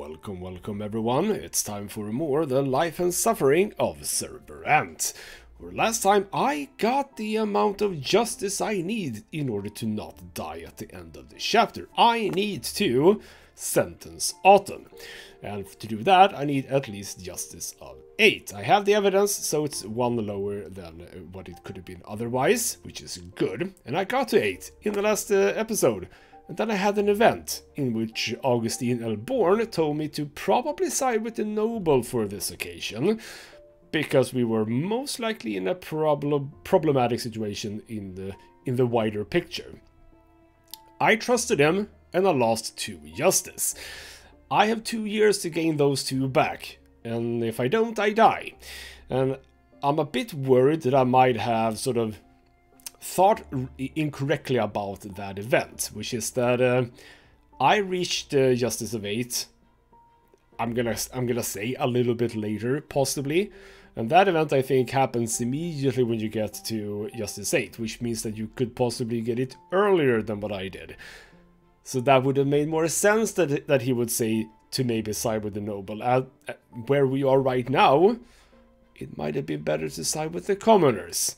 Welcome everyone. It's time for more The Life and Suffering of Sir Brante. Where last time I got the amount of justice I need in order to not die at the end of this chapter. I need to sentence Autumn. And to do that I need at least justice of 8. I have the evidence, so it's 1 lower than what it could have been otherwise, which is good. And I got to 8 in the last episode. And then I had an event in which Augustine Elborn told me to probably side with the noble for this occasion, because we were most likely in a problematic situation in the wider picture. I trusted him and I lost 2 justice. I have 2 years to gain those 2 back, and if I don't, I die. And I'm a bit worried that I might have sort of thought incorrectly about that event, which is that I reached Justice of 8. I'm gonna say a little bit later, possibly, and that event I think happens immediately when you get to Justice 8, which means that you could possibly get it earlier than what I did. So that would have made more sense that he would say to maybe side with the noble. Where we are right now, it might have been better to side with the commoners.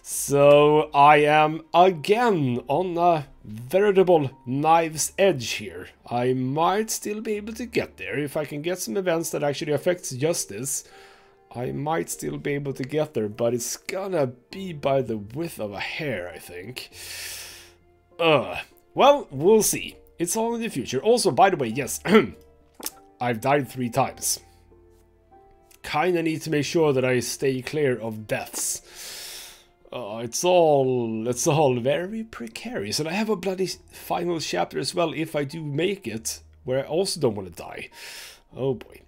So I am again on a veritable knife's edge here. I might still be able to get there. If I can get some events that actually affects justice, I might still be able to get there, but it's gonna be by the width of a hair, I think. Well, we'll see. It's all in the future. Also, by the way, yes, I've died 3 times. Kinda need to make sure that I stay clear of deaths. It's all very precarious, and I have a bloody final chapter as well if I do make it, where I also don't want to die. Oh boy.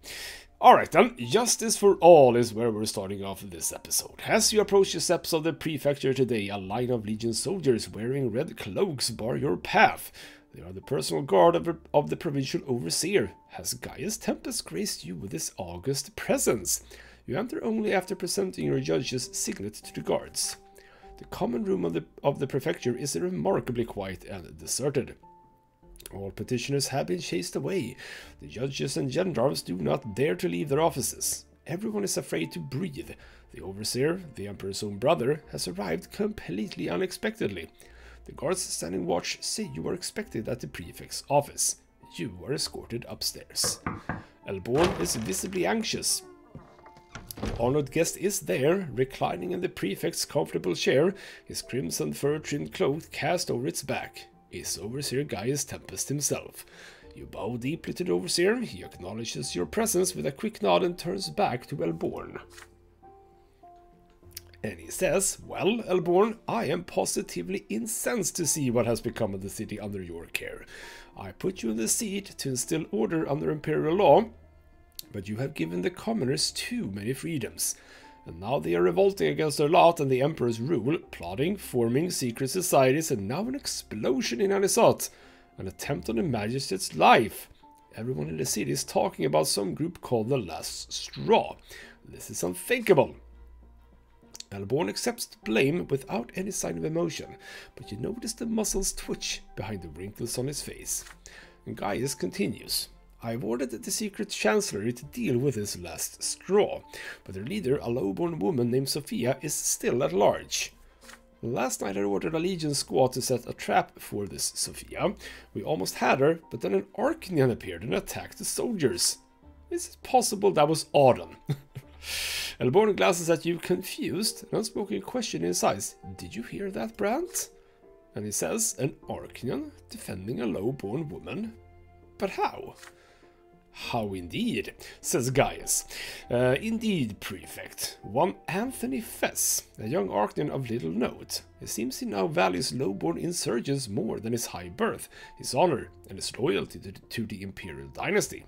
Alright then, justice for all is where we're starting off this episode. As you approach the steps of the prefecture today, a line of Legion soldiers wearing red cloaks bar your path. They are the personal guard of the provincial overseer. Has Gaius Tempest graced you with his august presence? You enter only after presenting your judge's signet to the guards. The common room of the prefecture is remarkably quiet and deserted. All petitioners have been chased away. The judges and gendarmes do not dare to leave their offices. Everyone is afraid to breathe. The overseer, the emperor's own brother, has arrived completely unexpectedly. The guards standing watch say you are expected at the prefect's office. You are escorted upstairs. Elborn is visibly anxious. The honored guest is there, reclining in the prefect's comfortable chair, his crimson fur-trimmed cloak cast over its back. Is Overseer Gaius Tempest himself. You bow deeply to the Overseer, he acknowledges your presence with a quick nod and turns back to Elborn. And he says, well, Elborn, I am positively incensed to see what has become of the city under your care. I put you in the seat to instill order under imperial law, but you have given the commoners too many freedoms. And now they are revolting against their lot and the Emperor's rule, plotting, forming secret societies, and now an explosion in Anisot. An attempt on the Magistrate's life. Everyone in the city is talking about some group called the Last Straw. This is unthinkable. Elborn accepts the blame without any sign of emotion, but you notice the muscles twitch behind the wrinkles on his face. And Gaius continues. I've ordered the secret chancellery to deal with this last straw, but their leader, a low-born woman named Sophia, is still at large. Last night I ordered a Legion squad to set a trap for this Sophia. We almost had her, but then an Arcanian appeared and attacked the soldiers. Is it possible that was Auden? Elborn glances at you confused, an unspoken question in his eyes. Did you hear that, Brante? And he says, an Arcanian defending a low-born woman? But how? How indeed, says Gaius. Indeed, Prefect. One Anthony Fess, a young Arcanian of little note. It seems he now values low-born insurgents more than his high birth, his honor, and his loyalty to the imperial dynasty.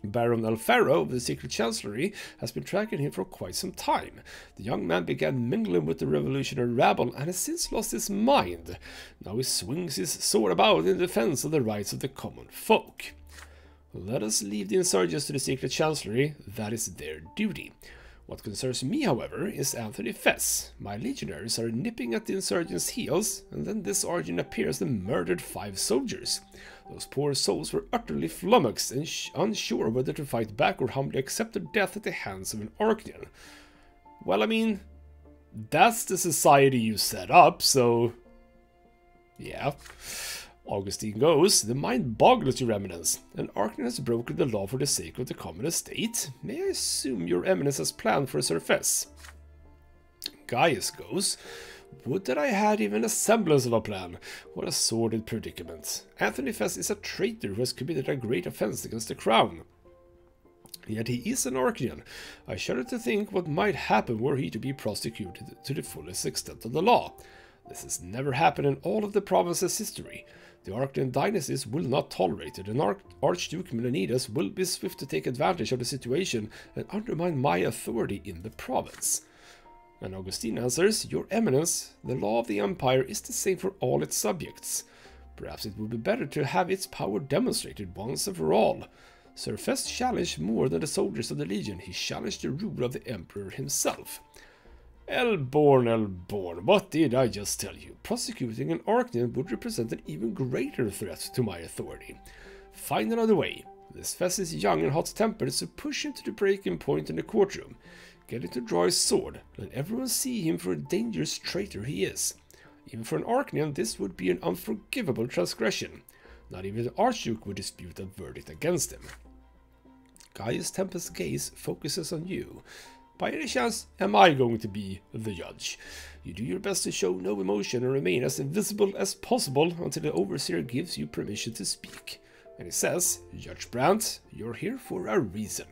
Baron Alfaro of the Secret Chancellery has been tracking him for quite some time. The young man began mingling with the revolutionary rabble and has since lost his mind. Now he swings his sword about in defense of the rights of the common folk. Let us leave the insurgents to the Secret Chancellery, that is their duty. What concerns me, however, is Anthony Fess. My legionaries are nipping at the insurgents' heels, and then this Argent appears and murdered 5 soldiers. Those poor souls were utterly flummoxed and unsure whether to fight back or humbly accept their death at the hands of an Arcanian. Well, I mean, that's the society you set up, so... yeah. Augustine goes, the mind boggles, your eminence. An Arcanian has broken the law for the sake of the common estate. May I assume your eminence has planned for a surfeit? Gaius goes, would that I had even a semblance of a plan. What a sordid predicament. Anthony Fess is a traitor who has committed a great offense against the crown. Yet he is an Arcanian. I shudder to think what might happen were he to be prosecuted to the fullest extent of the law. This has never happened in all of the province's history. The Arcanian dynasties will not tolerate it, and Archduke Melanidas will be swift to take advantage of the situation and undermine my authority in the province. And Augustine answers, your eminence, the law of the empire is the same for all its subjects. Perhaps it would be better to have its power demonstrated once and for all. Sir Fest challenged more than the soldiers of the legion, he challenged the rule of the emperor himself. Elborn, what did I just tell you? Prosecuting an Arcanian would represent an even greater threat to my authority. Find another way. This Fess is young and hot-tempered, so push him to the breaking point in the courtroom. Get him to draw his sword. Let everyone see him for a dangerous traitor he is. Even for an Arcanian, this would be an unforgivable transgression. Not even the Archduke would dispute a verdict against him. Gaius Tempest's gaze focuses on you. By any chance, am I going to be the judge? You do your best to show no emotion and remain as invisible as possible until the overseer gives you permission to speak. And he says, Judge Brante, you're here for a reason.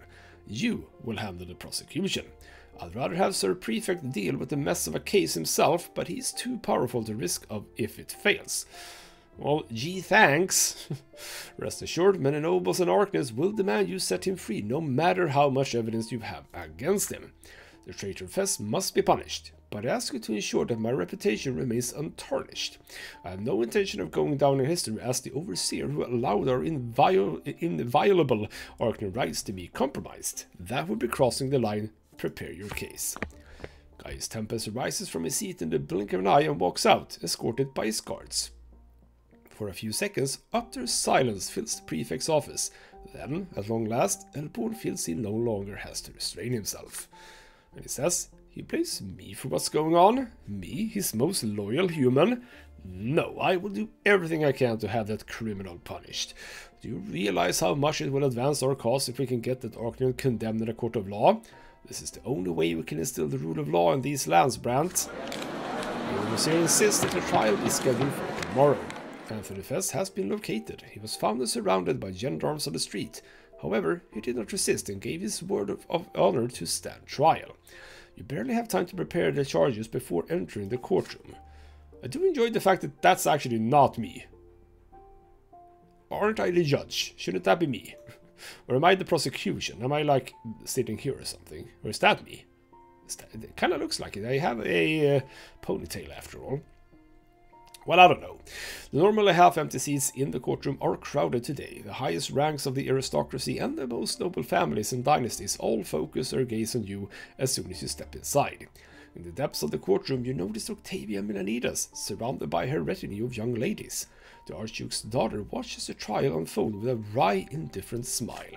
You will handle the prosecution. I'd rather have Sir Prefect deal with the mess of a case himself, but he's too powerful to risk of if it fails. Well, gee, thanks. Rest assured, many nobles and Arcanians will demand you set him free, no matter how much evidence you have against him. The traitor Fess must be punished, but I ask you to ensure that my reputation remains untarnished. I have no intention of going down in history as the overseer who allowed our inviolable Arcanian rights to be compromised. That would be crossing the line. Prepare your case. Gaius Tempest rises from his seat in the blink of an eye and walks out, escorted by his guards. For a few seconds, utter silence fills the prefect's office. Then, at long last, Elborn feels he no longer has to restrain himself. And he says, he blames me for what's going on? Me, his most loyal human? No, I will do everything I can to have that criminal punished. Do you realize how much it will advance our cause if we can get that Arcanian condemned in a court of law? This is the only way we can instill the rule of law in these lands, Brante. The overseer insists that the trial be scheduled for tomorrow. Anthony Fess has been located. He was found and surrounded by gendarmes on the street. However, he did not resist and gave his word of honor to stand trial. You barely have time to prepare the charges before entering the courtroom. I do enjoy the fact that that's actually not me. Aren't I the judge? Shouldn't that be me? Or am I the prosecution? Am I like sitting here or something? Or is that me? It kind of looks like it. I have a ponytail after all. Well, I don't know. The normally half-empty seats in the courtroom are crowded today. The highest ranks of the aristocracy and the most noble families and dynasties all focus their gaze on you as soon as you step inside. In the depths of the courtroom, you notice Octavia Melanidas, surrounded by her retinue of young ladies. The Archduke's daughter watches the trial unfold with a wry, indifferent smile.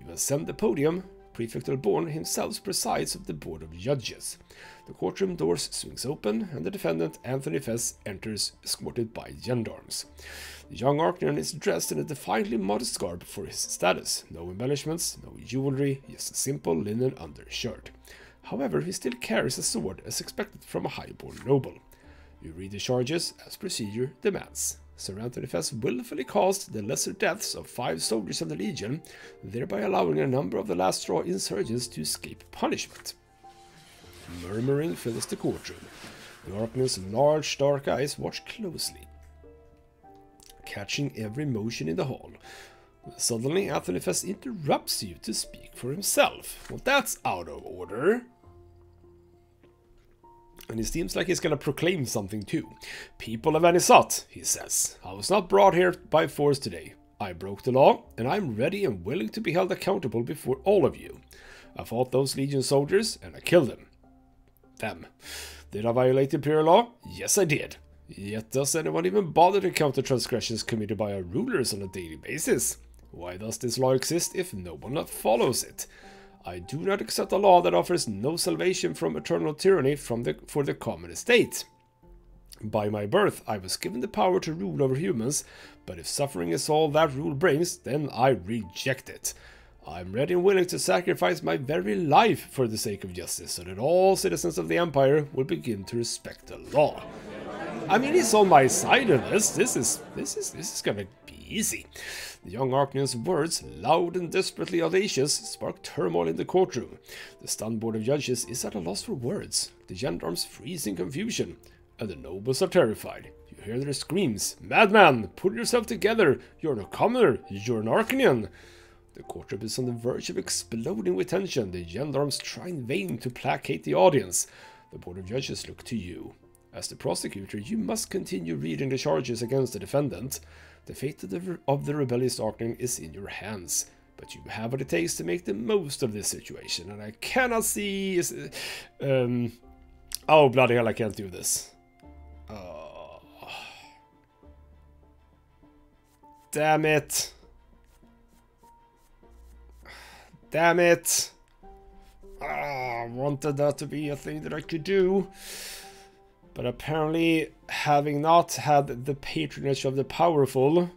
You ascend the podium. Prefect Elborn himself presides over the board of judges. The courtroom doors swings open, and the defendant, Anthony Fess, enters, escorted by gendarmes. The young Arcanian is dressed in a defiantly modest garb for his status. No embellishments, no jewelry, just a simple linen undershirt. However, he still carries a sword as expected from a high-born noble. You read the charges as procedure demands. Sir Anthony Fess willfully caused the lesser deaths of 5 soldiers of the Legion, thereby allowing a number of the last straw insurgents to escape punishment. Murmuring fills the courtroom. The Arcanian's large dark eyes watch closely, catching every motion in the hall. Suddenly, Anthony Fess interrupts you to speak for himself. Well, that's out of order. And it seems like he's gonna proclaim something too. People of Anisat, he says, I was not brought here by force today. I broke the law, and I'm ready and willing to be held accountable before all of you. I fought those Legion soldiers, and I killed them. Did I violate Imperial law? Yes, I did. Yet does anyone even bother to count the transgressions committed by our rulers on a daily basis? Why does this law exist if no one follows it? I do not accept a law that offers no salvation from eternal tyranny for the common estate. By my birth, I was given the power to rule over humans, but if suffering is all that rule brings, then I reject it. I am ready and willing to sacrifice my very life for the sake of justice, so that all citizens of the Empire will begin to respect the law. I mean, he's on my side of this. This is gonna be easy. The young Arcanian's words, loud and desperately audacious, spark turmoil in the courtroom. The stunned board of judges is at a loss for words. The gendarmes freeze in confusion, and the nobles are terrified. You hear their screams, "Madman, pull yourself together! You're no commoner, you're an Arcanian!" The courtroom is on the verge of exploding with tension. The gendarmes try in vain to placate the audience. The board of judges look to you. As the prosecutor, you must continue reading the charges against the defendant. The fate of the rebellious Arcanian is in your hands, but you have what it takes to make the most of this situation, and I cannot see... Oh, bloody hell, I can't do this. Damn it. Damn it. I wanted that to be a thing that I could do. But apparently, having not had the patronage of the powerful,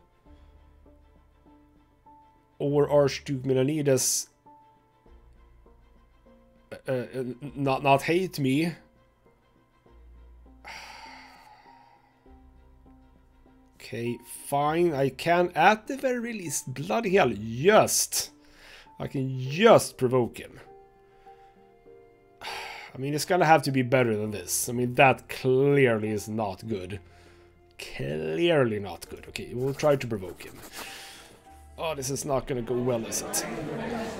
or Archduke Melanides not hate me, okay, fine, I can at the very least, bloody hell, I can just provoke him. I mean, it's gonna have to be better than this. I mean, that clearly is not good. Clearly not good. Okay, we'll try to provoke him. Oh, this is not gonna go well, is it?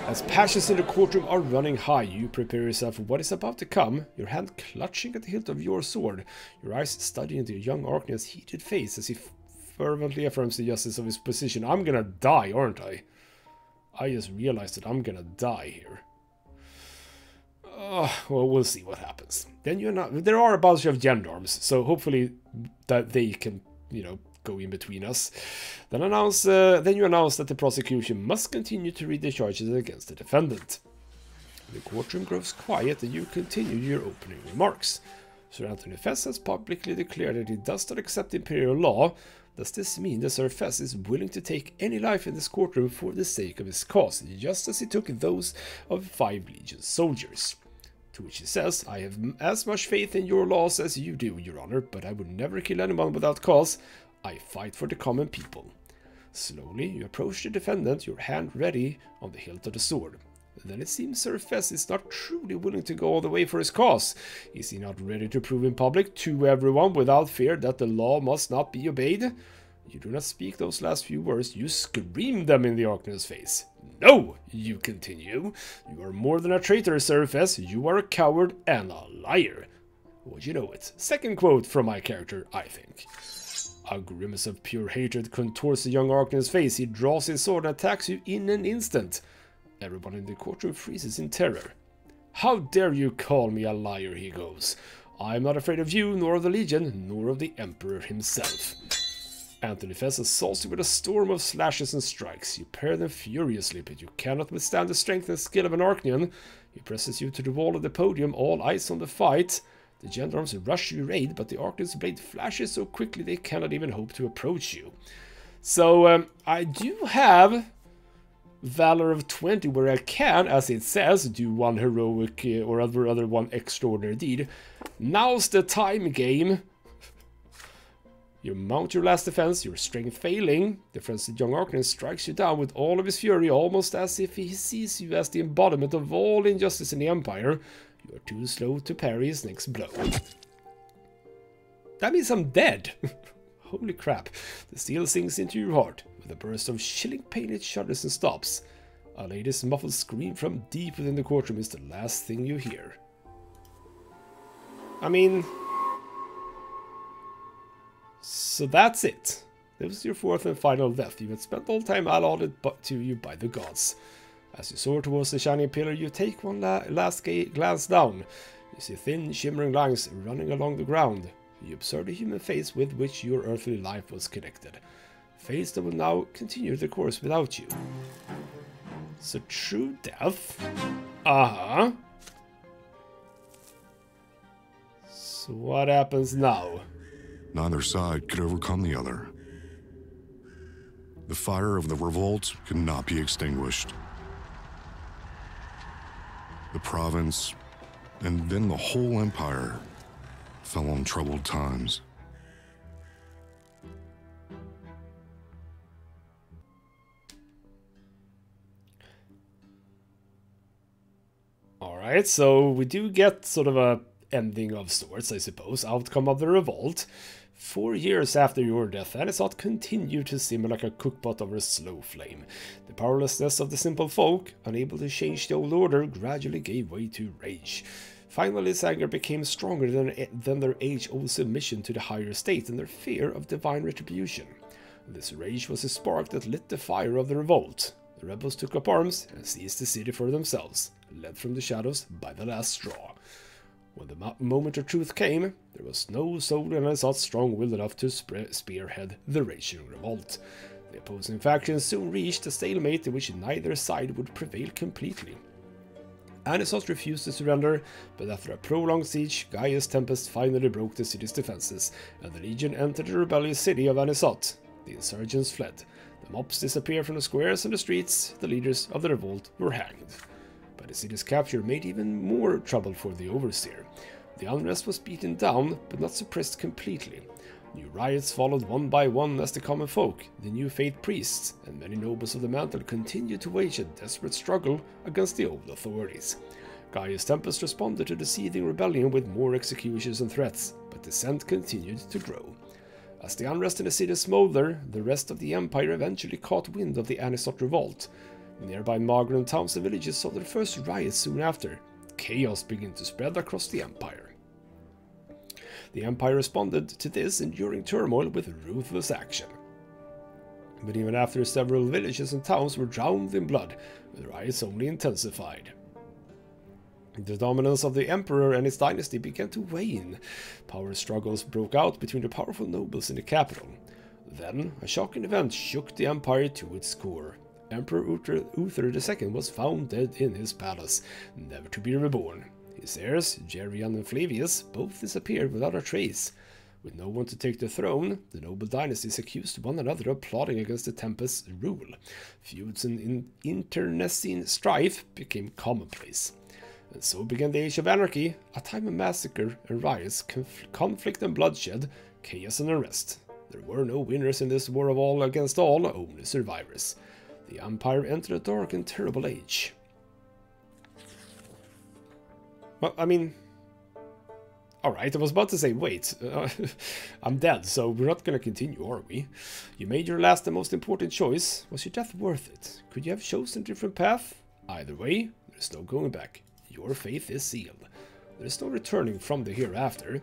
As passions in the courtroom are running high, you prepare yourself for what is about to come, your hand clutching at the hilt of your sword, your eyes studying the young Arcanian's heated face as he fervently affirms the justice of his position. I'm gonna die, aren't I? I just realized that I'm gonna die here. Well, we'll see what happens. Then there are a bunch of gendarmes, so hopefully that they can, you know, go in between us. Then you announce that the prosecution must continue to read the charges against the defendant. The courtroom grows quiet, and you continue your opening remarks. Sir Anthony Fess has publicly declared that he does not accept imperial law. Does this mean that Sir Fess is willing to take any life in this courtroom for the sake of his cause, just as he took those of 5 Legion soldiers? To which he says, I have as much faith in your laws as you do, Your Honor, but I would never kill anyone without cause. I fight for the common people. Slowly, you approach the defendant, your hand ready on the hilt of the sword. Then it seems Sir Fess is not truly willing to go all the way for his cause. Is he not ready to prove in public to everyone without fear that the law must not be obeyed? You do not speak those last few words, you scream them in the Arcanian's face. No, you continue. You are more than a traitor, Sir Fess. You are a coward and a liar. Would you know it? Second quote from my character, I think. A grimace of pure hatred contours the young Arcanian's face. He draws his sword and attacks you in an instant. Everyone in the courtroom freezes in terror. How dare you call me a liar, he goes. I am not afraid of you, nor of the Legion, nor of the Emperor himself. Anthony Fess assaults you with a storm of slashes and strikes. You parry them furiously, but you cannot withstand the strength and skill of an Arcanian. He presses you to the wall of the podium, all eyes on the fight. The gendarmes rush your aid, but the Arcanian's blade flashes so quickly they cannot even hope to approach you. So, I do have Valor of 20 where I can, as it says, do one heroic or other one extraordinary deed. Now's the time, game. You mount your last defense, your strength failing. The frenzied young Arcanian strikes you down with all of his fury, almost as if he sees you as the embodiment of all injustice in the Empire. You are too slow to parry his next blow. That means I'm dead. Holy crap. The steel sinks into your heart. With a burst of chilling pain, it shudders and stops. A lady's muffled scream from deep within the courtroom is the last thing you hear. I mean... So that's it. This was your 4th and final death. You had spent all time allotted to you by the gods. As you soar towards the shining pillar, you take one last glance down. You see thin, shimmering lines running along the ground. You observe the human face with which your earthly life was connected. A face that will now continue the course without you. So true death? Uh-huh. So what happens now? Neither side could overcome the other. The fire of the revolt could not be extinguished. The province, and then the whole empire, fell on troubled times. Alright, so we do get sort of a ending of sorts, I suppose. Outcome of the revolt. 4 years after your death, Anisot continued to simmer like a cookpot over a slow flame. The powerlessness of the simple folk, unable to change the old order, gradually gave way to rage. Finally, this anger became stronger than their age-old submission to the higher state and their fear of divine retribution. This rage was a spark that lit the fire of the revolt. The rebels took up arms and seized the city for themselves, led from the shadows by the last straw. When the moment of truth came, there was no soul in Anisot strong-willed enough to spearhead the raging revolt. The opposing factions soon reached a stalemate in which neither side would prevail completely. Anisot refused to surrender, but after a prolonged siege, Gaius Tempest finally broke the city's defenses, and the Legion entered the rebellious city of Anisot. The insurgents fled. The mobs disappeared from the squares and the streets. The leaders of the revolt were hanged. But the city's capture made even more trouble for the Overseer. The unrest was beaten down, but not suppressed completely. New riots followed one by one as the common folk, the new faith priests, and many nobles of the mantle continued to wage a desperate struggle against the old authorities. Gaius Tempest responded to the seething rebellion with more executions and threats, but dissent continued to grow. As the unrest in the city smoldered, the rest of the empire eventually caught wind of the Anisot revolt. Nearby Magran towns and villages saw their first riots soon after. Chaos began to spread across the empire. The empire responded to this enduring turmoil with ruthless action. But even after several villages and towns were drowned in blood, the riots only intensified. The dominance of the emperor and his dynasty began to wane. Power struggles broke out between the powerful nobles in the capital. Then, a shocking event shook the empire to its core. Emperor Uther II was found dead in his palace, never to be reborn. His heirs, Gerion and Flavius, both disappeared without a trace. With no one to take the throne, the noble dynasties accused one another of plotting against the Tempest's rule. Feuds and internecine strife became commonplace. And so began the Age of Anarchy, a time of massacre and riots, conflict and bloodshed, chaos and unrest. There were no winners in this war of all against all, only survivors. The Empire entered a dark and terrible age. Well, I mean... Alright, I was about to say, wait, I'm dead, so we're not gonna continue, are we? You made your last and most important choice. Was your death worth it? Could you have chosen a different path? Either way, there's no going back. Your fate is sealed. There is no returning from the hereafter.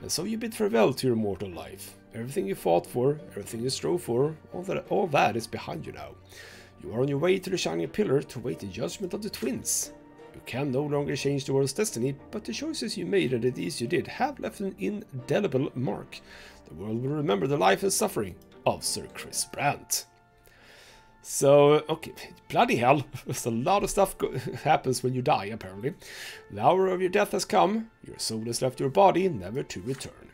And so you bid farewell to your mortal life. Everything you fought for, everything you strove for, all that is behind you now. You are on your way to the Shining Pillar to wait the judgment of the twins. You can no longer change the world's destiny, but the choices you made and the deeds you did have left an indelible mark. The world will remember the life and suffering of Sir Chris Brante. So, okay, bloody hell, there's a lot of stuff happens when you die, apparently. The hour of your death has come, your soul has left your body, never to return.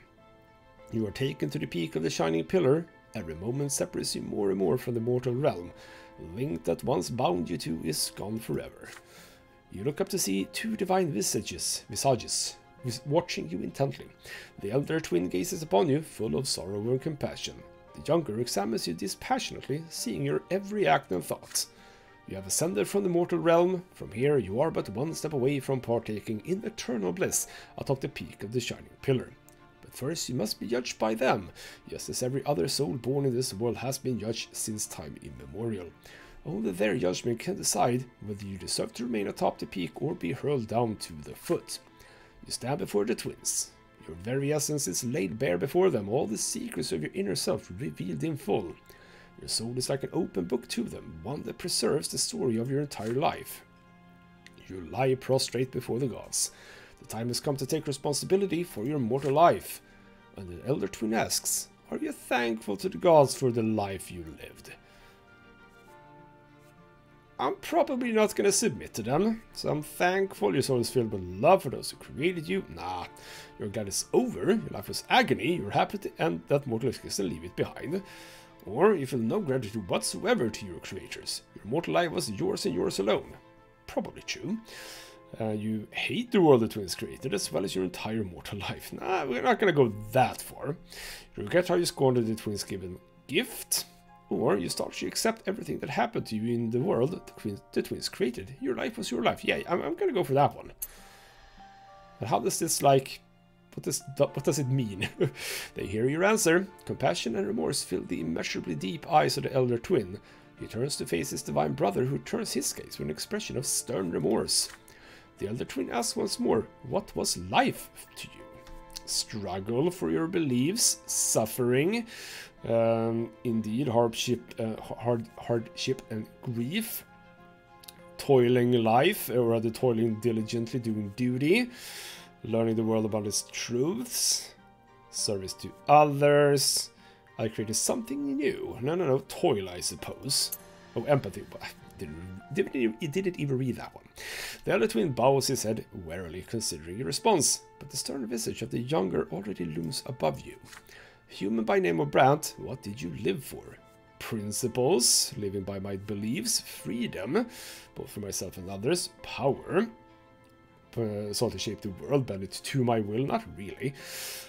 You are taken to the peak of the Shining Pillar. Every moment separates you more and more from the mortal realm. The link that once bound you to is gone forever. You look up to see two divine visages watching you intently. The elder twin gazes upon you, full of sorrow and compassion. The younger examines you dispassionately, seeing your every act and thought. You have ascended from the mortal realm. From here you are but one step away from partaking in eternal bliss atop the peak of the Shining Pillar. But first you must be judged by them, just as every other soul born in this world has been judged since time immemorial. Only their judgment can decide whether you deserve to remain atop the peak or be hurled down to the foot. You stand before the twins. Your very essence is laid bare before them, all the secrets of your inner self revealed in full. Your soul is like an open book to them, one that preserves the story of your entire life. You lie prostrate before the gods. The time has come to take responsibility for your mortal life. And the elder twin asks, are you thankful to the gods for the life you lived? I'm probably not going to submit to them, so I'm thankful your soul is filled with love for those who created you. Nah, your god is over, your life was agony, you're happy to end that mortal existence and leave it behind. Or you feel no gratitude whatsoever to your creators. Your mortal life was yours and yours alone. Probably true. You hate the world the twins created as well as your entire mortal life. Nah, we're not going to go that far. You regret how you squandered the twins' given gift. Or you start to accept everything that happened to you in the world the twins created. Your life was your life. Yeah, I'm going to go for that one. But how does this, like... What does it mean? They hear your answer. Compassion and remorse fill the immeasurably deep eyes of the elder twin. He turns to face his divine brother, who turns his gaze with an expression of stern remorse. The elder twin asks once more, what was life to you? Struggle for your beliefs, suffering, indeed, hardship and grief, toiling life, or rather toiling diligently, doing duty, learning the world about its truths, service to others. I created something new. No, toil, I suppose. Oh, empathy. Didn't even read that one. The elder twin bows his head, warily considering your response, but the stern visage of the younger already looms above you. Human by name of Brante, what did you live for? Principles, living by my beliefs, freedom, both for myself and others, power, sought to shape the world, bend it to my will, not really,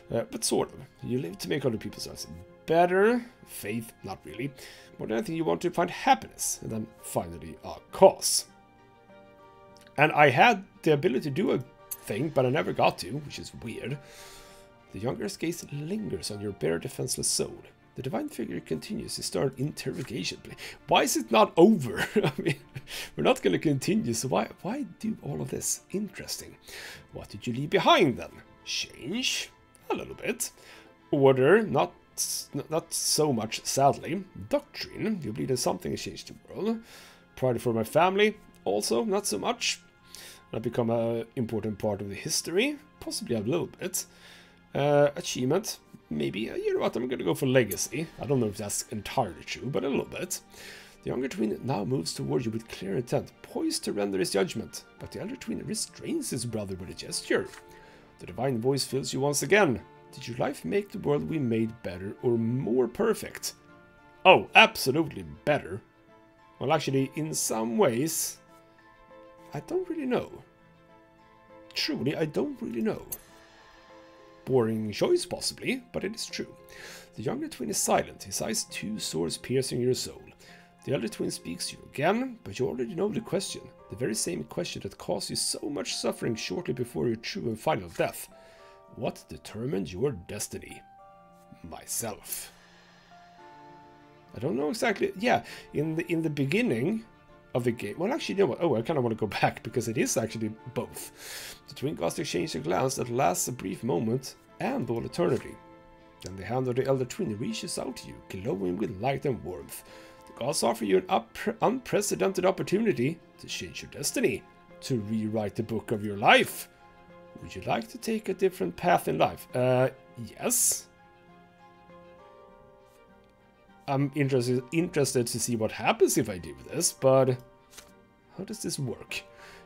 but sort of. You live to make other people's lives better, faith, not really. More than anything, you want to find happiness, and then finally a cause. And I had the ability to do a thing, but I never got to, which is weird. The younger's gaze lingers on your bare, defenseless soul. The divine figure continues his stern interrogation. Why is it not over? I mean, we're not going to continue, so why do all of this? Interesting. What did you leave behind then? Change? A little bit. Order? Not so much, sadly. Doctrine? You believe in something has changed the world. Pride for my family? Also, not so much. I've become an important part of the history. Possibly a little bit. Achievement? Maybe. You know what, I'm going to go for legacy. I don't know if that's entirely true, but a little bit. The younger twin now moves toward you with clear intent, poised to render his judgment, but the elder twin restrains his brother with a gesture. The divine voice fills you once again. Did your life make the world we made better or more perfect? Oh, absolutely better. Well, actually, in some ways, I don't really know. Truly, I don't really know. Boring choice, possibly, but it is true. The younger twin is silent, his eyes two swords piercing your soul. The elder twin speaks to you again, but you already know the question. The very same question that caused you so much suffering shortly before your true and final death. What determined your destiny? Myself. I don't know exactly. Yeah, in the beginning of the game. Well, actually, you know what? Oh, I kind of want to go back because it is actually both. The twin gods exchange a glance that lasts a brief moment and all eternity. Then the hand of the elder twin reaches out to you, glowing with light and warmth. The gods offer you an unprecedented opportunity to change your destiny, to rewrite the book of your life. Would you like to take a different path in life? Yes. I'm interested to see what happens if I do this, but how does this work?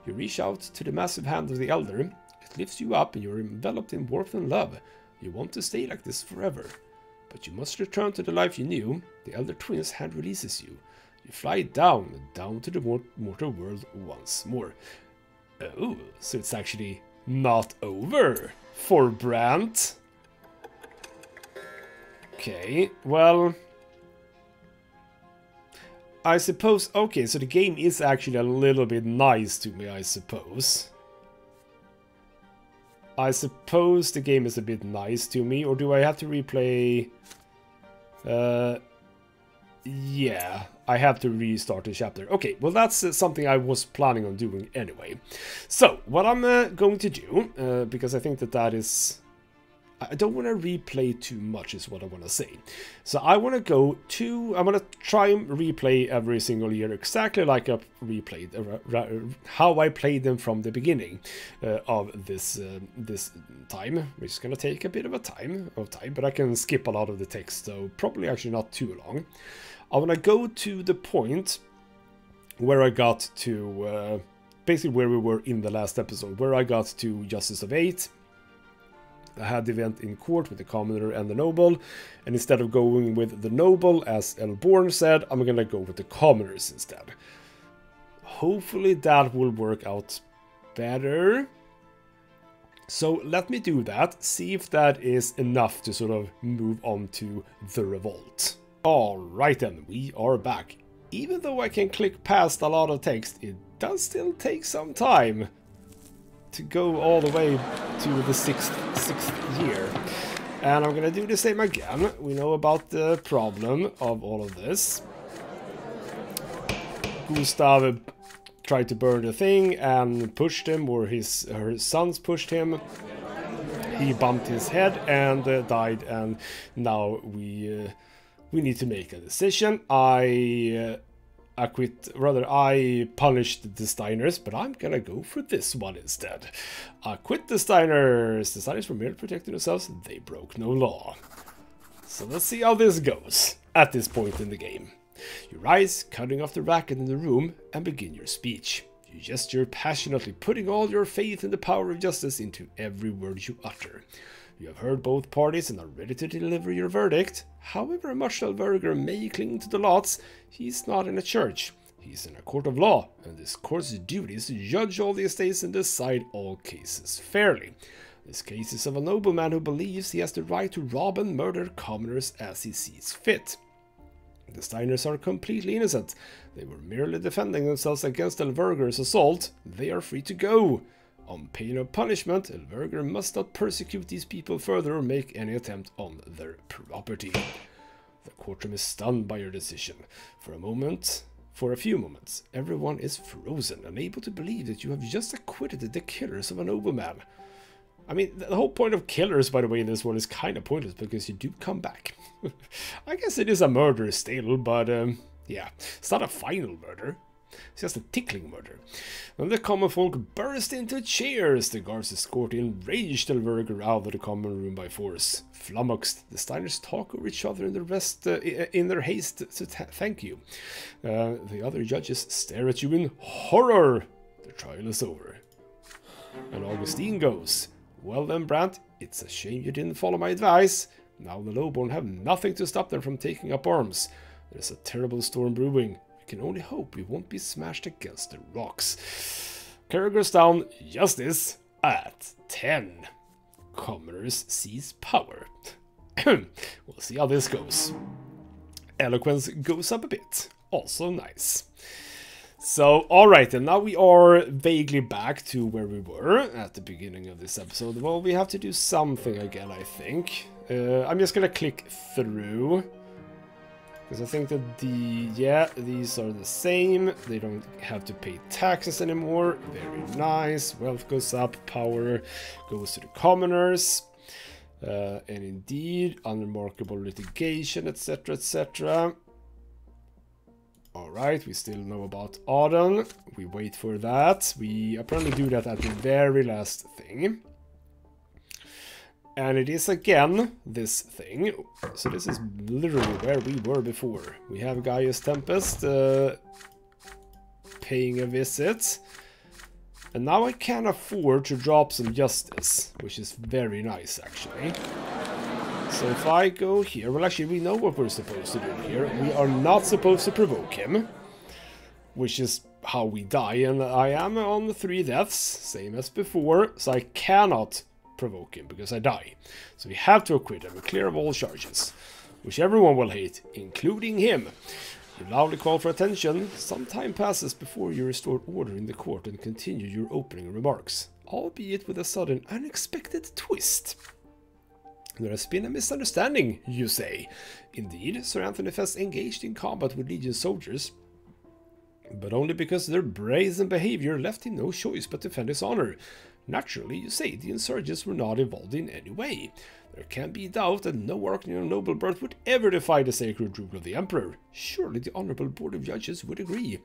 You reach out to the massive hand of the elder, it lifts you up and you're enveloped in warmth and love. You want to stay like this forever, but you must return to the life you knew. The elder twin's hand releases you. You fly down to the mortal world once more. Oh, so it's actually not over for Brante. Okay, well, I suppose, okay, so the game is actually a little bit nice to me, I suppose. I suppose the game is a bit nice to me, or do I have to replay? Yeah, I have to restart the chapter. Okay, well that's something I was planning on doing anyway. So, what I'm going to do, because I think that is... I don't want to replay too much is what I want to say. So I want to go to, I'm going to try and replay every single year exactly like I replayed, how I played them from the beginning of this this time, which is going to take a bit of time, but I can skip a lot of the text, so probably actually not too long. I want to go to the point where I got to, basically where we were in the last episode, where I got to Justice of 8. I had the event in court with the commoner and the noble, and instead of going with the noble, as Elborn said, I'm gonna go with the commoners instead. Hopefully that will work out better. So let me do that, see if that is enough to sort of move on to the revolt. Alright then, we are back. Even though I can click past a lot of text, it does still take some time to go all the way to the sixth year. And I'm gonna do the same again. We know about the problem of all of this. Gustav tried to burn the thing and pushed him, or her sons pushed him. He bumped his head and died, and now we need to make a decision. I punished the Steiners, but I'm gonna go for this one instead. I quit the Steiners. The Steiners were merely protecting themselves. They broke no law. So let's see how this goes at this point in the game. You rise, cutting off the racket in the room, and begin your speech. You gesture passionately, putting all your faith in the power of justice into every word you utter. You have heard both parties and are ready to deliver your verdict. However much Elverger may cling to the lots, he's not in a church. He's in a court of law, and this court's duty is to judge all the estates and decide all cases fairly. This case is of a nobleman who believes he has the right to rob and murder commoners as he sees fit. The Steiners are completely innocent. They were merely defending themselves against Elverger's assault. They are free to go. On pain of punishment, Elverger must not persecute these people further or make any attempt on their property. The courtroom is stunned by your decision. For a few moments, everyone is frozen, unable to believe that you have just acquitted the killers of a nobleman. I mean, the whole point of killers, by the way, in this one is kind of pointless because you do come back. I guess it is a murder still, but yeah, it's not a final murder. It's just a tickling murder. When the common folk burst into cheers, the guards escort enraged Elverger out of the common room by force. Flummoxed, the Steiners talk over each other in their haste to thank you. The other judges stare at you in horror. The trial is over. And Augustine goes, "Well then, Brante, it's a shame you didn't follow my advice. Now the lowborn have nothing to stop them from taking up arms. There's a terrible storm brewing. We can only hope we won't be smashed against the rocks." Carrier goes down, justice at 10. Commoners seize power. We'll see how this goes. Eloquence goes up a bit. Also nice. So, alright, and now we are vaguely back to where we were at the beginning of this episode. Well, we have to do something again, I think. I'm just gonna click through. Because I think that these are the same. They don't have to pay taxes anymore. Very nice. Wealth goes up. Power goes to the commoners. And indeed, unremarkable litigation, etc., etc. Alright, we still know about Auden. We wait for that. We apparently do that at the very last thing. And it is again this thing. So this is literally where we were before. We have Gaius Tempest paying a visit. And now I can afford to drop some justice, which is very nice actually. So if I go here, well actually we know what we're supposed to do here. We are not supposed to provoke him, which is how we die. And I am on the 3 deaths, same as before, so I cannot provoke him because I die. So we have to acquit him, clear of all charges, which everyone will hate, including him. You loudly call for attention. Some time passes before you restore order in the court and continue your opening remarks, albeit with a sudden unexpected twist. There has been a misunderstanding, you say. Indeed, Sir Anthony Fest engaged in combat with Legion soldiers, but only because their brazen behavior left him no choice but to defend his honor. Naturally, you say the insurgents were not involved in any way. There can be doubt that no Arcanian of noble birth would ever defy the sacred rule of the Emperor. Surely the Honorable Board of Judges would agree.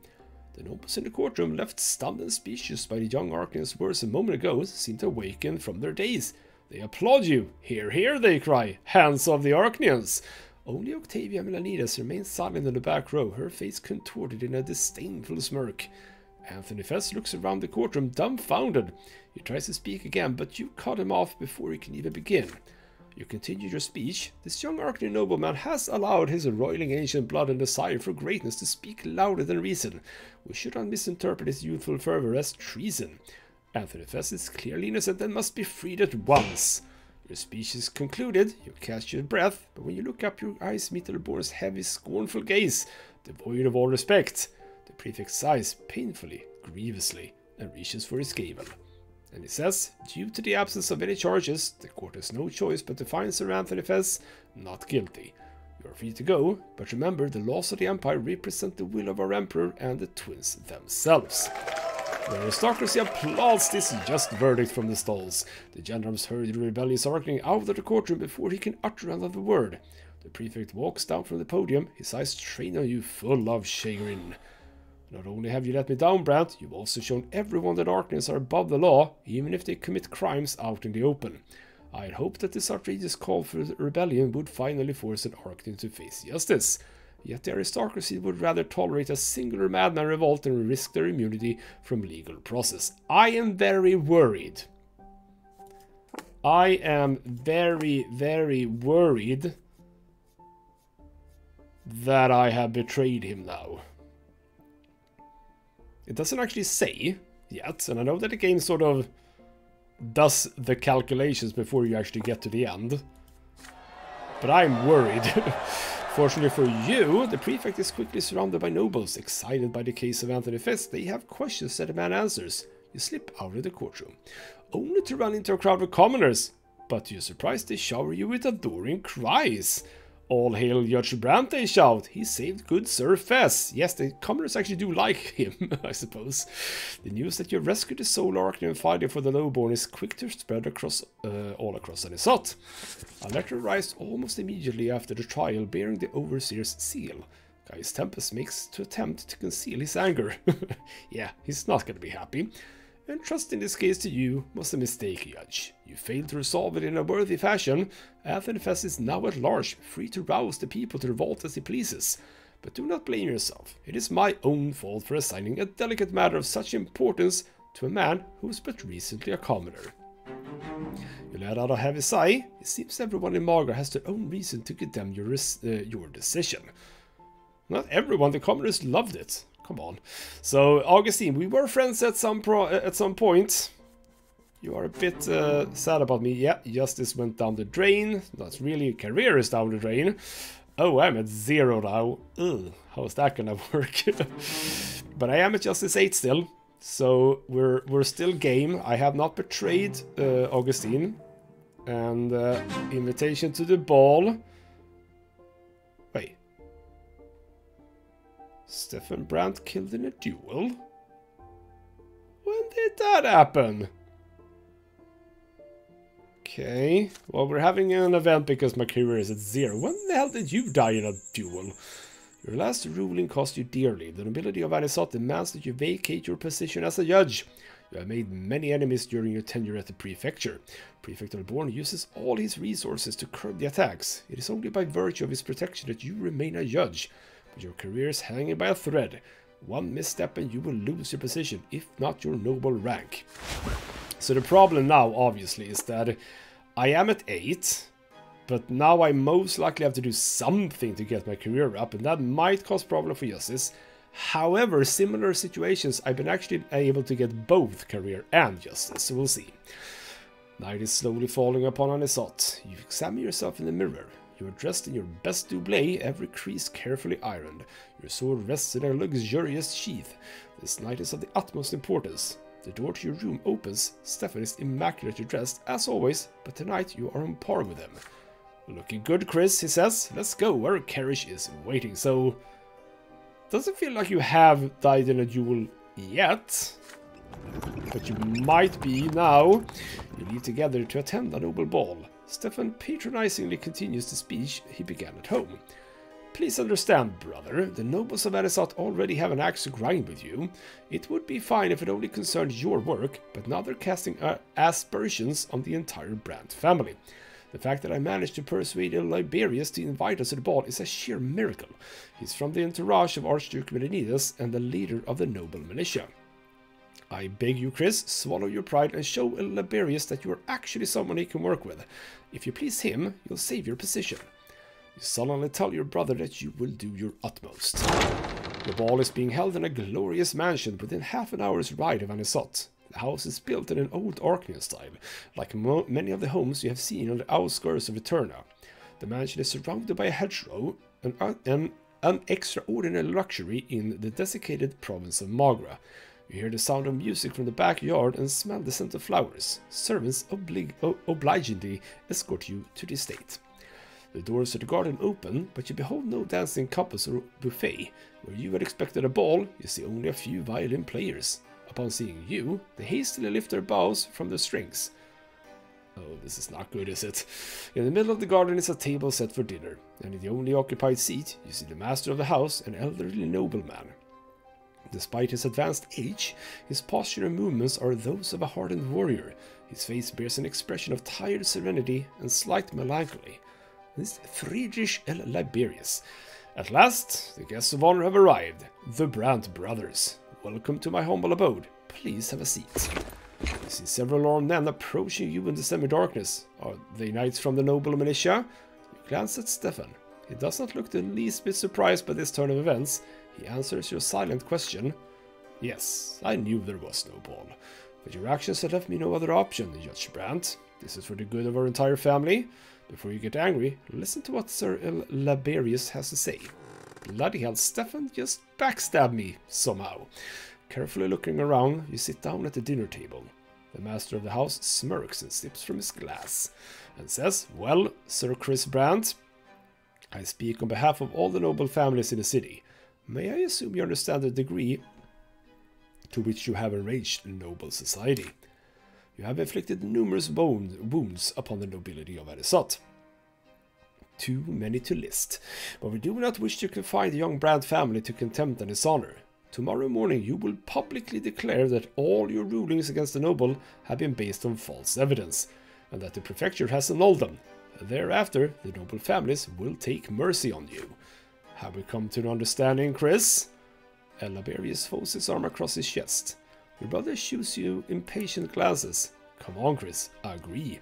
The nobles in the courtroom, left stunned and speechless by the young Arcanian's words a moment ago, seemed to awaken from their daze. They applaud you. Hear, hear, they cry. Hands of the Arcanians. Only Octavia Melanides remained silent in the back row, her face contorted in a disdainful smirk. Anthony Fess looks around the courtroom, dumbfounded. He tries to speak again, but you cut him off before he can even begin. You continue your speech. This young Arcanian nobleman has allowed his roiling ancient blood and desire for greatness to speak louder than reason. We should not misinterpret his youthful fervor as treason. Anthony Fess is clearly innocent and must be freed at once. Your speech is concluded, you catch your breath, but when you look up, your eyes meet Elborn's heavy, scornful gaze, devoid of all respect. The prefect sighs painfully, grievously, and reaches for his gavel. And he says, due to the absence of any charges, the court has no choice but to find Sir Anthony Fess not guilty. You are free to go, but remember, the laws of the Empire represent the will of our Emperor and the twins themselves. The aristocracy applauds this just verdict from the stalls. The gendarmes hurry the rebellious Arcanian out of the courtroom before he can utter another word. The prefect walks down from the podium, his eyes trained on you, full of chagrin. Not only have you let me down, Brante, you've also shown everyone that Arcanians are above the law, even if they commit crimes out in the open. I had hoped that this outrageous call for rebellion would finally force an Arcanian to face justice. Yet the aristocracy would rather tolerate a singular madman revolt than risk their immunity from legal process. I am very worried. I am very, very worried that I have betrayed him now. It doesn't actually say yet, and I know that the game sort of does the calculations before you actually get to the end. But I'm worried. Fortunately for you, the prefect is quickly surrounded by nobles. Excited by the case of Anthony Fess, they have questions that demand answers. You slip out of the courtroom, only to run into a crowd of commoners. But to your surprise, they shower you with adoring cries. All hail Judge Brante, shout. He saved good Sir Fess. Yes, the commoners actually do like him, I suppose. The news that you rescued the sole Arcanian fighting for the lowborn is quick to spread across all across Anisot. A letter arrives almost immediately after the trial bearing the overseer's seal. Gaius Tempest makes to attempt to conceal his anger. Yeah, he's not going to be happy. Entrusting this case to you was a mistake, Judge. You failed to resolve it in a worthy fashion. Anthony Fess is now at large, free to rouse the people to revolt as he pleases. But do not blame yourself. It is my own fault for assigning a delicate matter of such importance to a man who was but recently a commoner. You let out a heavy sigh. It seems everyone in Magra has their own reason to condemn your decision. Not everyone, the commoners loved it. Come on. So, Augustine, we were friends at some point. You are a bit sad about me. Yeah, justice went down the drain. That's really, career is down the drain. Oh, I'm at 0 now. Ugh, how is that gonna work? But I am at Justice 8 still. So, we're still game. I have not betrayed Augustine. And invitation to the ball. Wait. Stefan Brante killed in a duel? When did that happen? Okay, well, we're having an event because my career is at 0. When the hell did you die in a duel? Your last ruling cost you dearly. The nobility of Anisot demands that you vacate your position as a judge. You have made many enemies during your tenure at the prefecture. Prefect Elborn uses all his resources to curb the attacks. It is only by virtue of his protection that you remain a judge. But your career is hanging by a thread. One misstep and you will lose your position, if not your noble rank. So the problem now, obviously, is that I am at 8, but now I most likely have to do something to get my career up, and that might cause problem for justice. However, similar situations, I've been actually able to get both career and justice, so we'll see. Night is slowly falling upon Anisot. You examine yourself in the mirror. You are dressed in your best doublet, every crease carefully ironed. Your sword rests in a luxurious sheath. This night is of the utmost importance. The door to your room opens. Stefan is immaculately dressed, as always, but tonight you are on par with him. Looking good, Chris, he says. Let's go, our carriage is waiting. So, doesn't feel like you have died in a duel yet. But you might be now. You leave together to attend a noble ball. Stefan patronizingly continues the speech he began at home. Please understand, brother, the nobles of Anisot already have an axe to grind with you. It would be fine if it only concerned your work, but now they're casting aspersions on the entire Brante family. The fact that I managed to persuade Liberius to invite us to the ball is a sheer miracle. He's from the entourage of Archduke Melanides and the leader of the noble militia. I beg you, Chris, swallow your pride and show Liberius that you are actually someone he can work with. If you please him, you'll save your position. You solemnly tell your brother that you will do your utmost. The ball is being held in a glorious mansion within half an hour's ride of Anisot. The house is built in an old Arcanian style, like many of the homes you have seen on the outskirts of Eterna. The mansion is surrounded by a hedgerow, an extraordinary luxury in the desiccated province of Magra. You hear the sound of music from the backyard and smell the scent of flowers. Servants obligingly escort you to the estate. The doors of the garden open, but you behold no dancing couples or buffet. Where you had expected a ball, you see only a few violin players. Upon seeing you, they hastily lift their bows from the strings. Oh, this is not good, is it? In the middle of the garden is a table set for dinner, and in the only occupied seat, you see the master of the house, an elderly nobleman. Despite his advanced age, his posture and movements are those of a hardened warrior. His face bears an expression of tired serenity and slight melancholy. This is Friedrich L. Liberius. At last, the guests of honor have arrived, the Brante brothers. Welcome to my humble abode. Please have a seat. You see several armed men approaching you in the semi-darkness. Are they knights from the noble militia? You glance at Stefan. He does not look the least bit surprised by this turn of events. He answers your silent question. Yes, I knew there was no ball. But your actions have left me no other option, Judge Brante. This is for the good of our entire family. Before you get angry, listen to what Sir Liberius has to say. Bloody hell, Stefan just backstabbed me, somehow. Carefully looking around, you sit down at the dinner table. The master of the house smirks and sips from his glass, and says, Well, Sir Chris Brante, I speak on behalf of all the noble families in the city. May I assume you understand the degree to which you have enraged noble society? You have inflicted numerous wounds upon the nobility of Anisot. Too many to list, but we do not wish to confine the young Brante family to contempt and dishonor. Tomorrow morning you will publicly declare that all your rulings against the noble have been based on false evidence, and that the prefecture has annulled them. Thereafter, the noble families will take mercy on you. Have we come to an understanding, Chris? Liberius folds his arm across his chest. Your brother shoots you impatient glances. Come on, Chris, agree.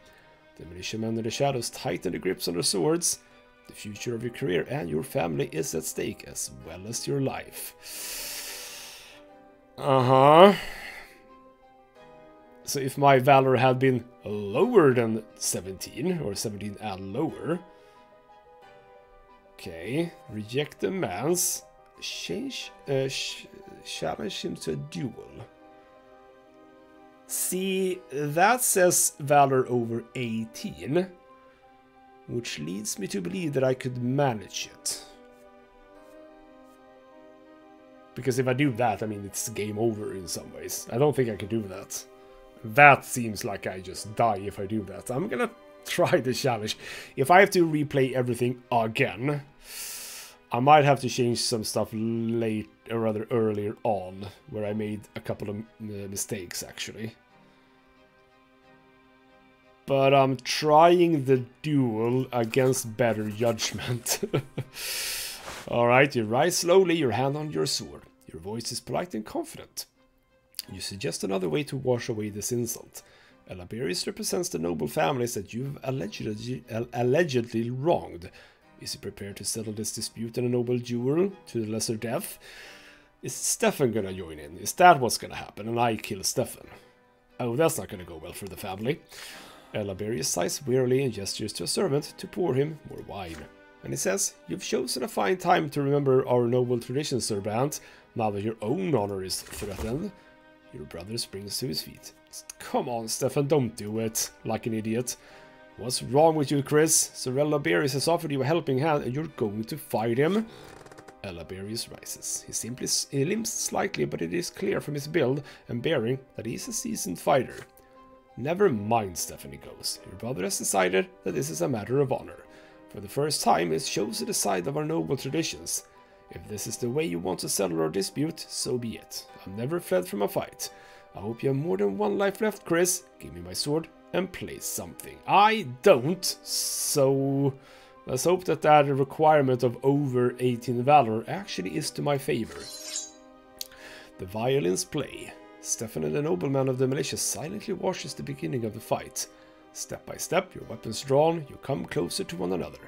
The militiamen in the shadows tighten the grips on their swords. The future of your career and your family is at stake, as well as your life. So if my valor had been lower than 17, or 17 and lower... Okay, reject demands. Challenge him to a duel. See, that says valor over 18, which leads me to believe that I could manage it. Because if I do that, I mean, it's game over in some ways. I don't think I can do that. That seems like I just die if I do that. I'm gonna try the challenge. If I have to replay everything again, I might have to change some stuff late, or rather earlier on, where I made a couple of mistakes, actually. But I'm trying the duel against better judgment. Alright, you rise slowly, your hand on your sword. Your voice is polite and confident. You suggest another way to wash away this insult. Liberius represents the noble families that you've allegedly wronged. Is he prepared to settle this dispute in a noble duel to the lesser death? Is Stefan gonna join in? Is that what's gonna happen? And I kill Stefan? Oh, that's not gonna go well for the family. Liberius sighs wearily and gestures to a servant to pour him more wine. And he says, You've chosen a fine time to remember our noble traditions, Sir Brante, now that your own honor is threatened. Your brother springs to his feet. Come on, Stefan, don't do it, like an idiot. What's wrong with you, Chris? Sir Liberius has offered you a helping hand and you're going to fight him? Elabarius rises. He limps slightly, but it is clear from his build and bearing that he is a seasoned fighter. Never mind, Stephanie goes. Your brother has decided that this is a matter of honor. For the first time, it shows the side of our noble traditions. If this is the way you want to settle our dispute, so be it. I've never fled from a fight. I hope you have more than one life left, Chris. Give me my sword and play something. I don't, so let's hope that that requirement of over 18 valor actually is to my favor. The violins play. Stefan, the nobleman of the militia, silently watches the beginning of the fight. Step by step, your weapons drawn, you come closer to one another.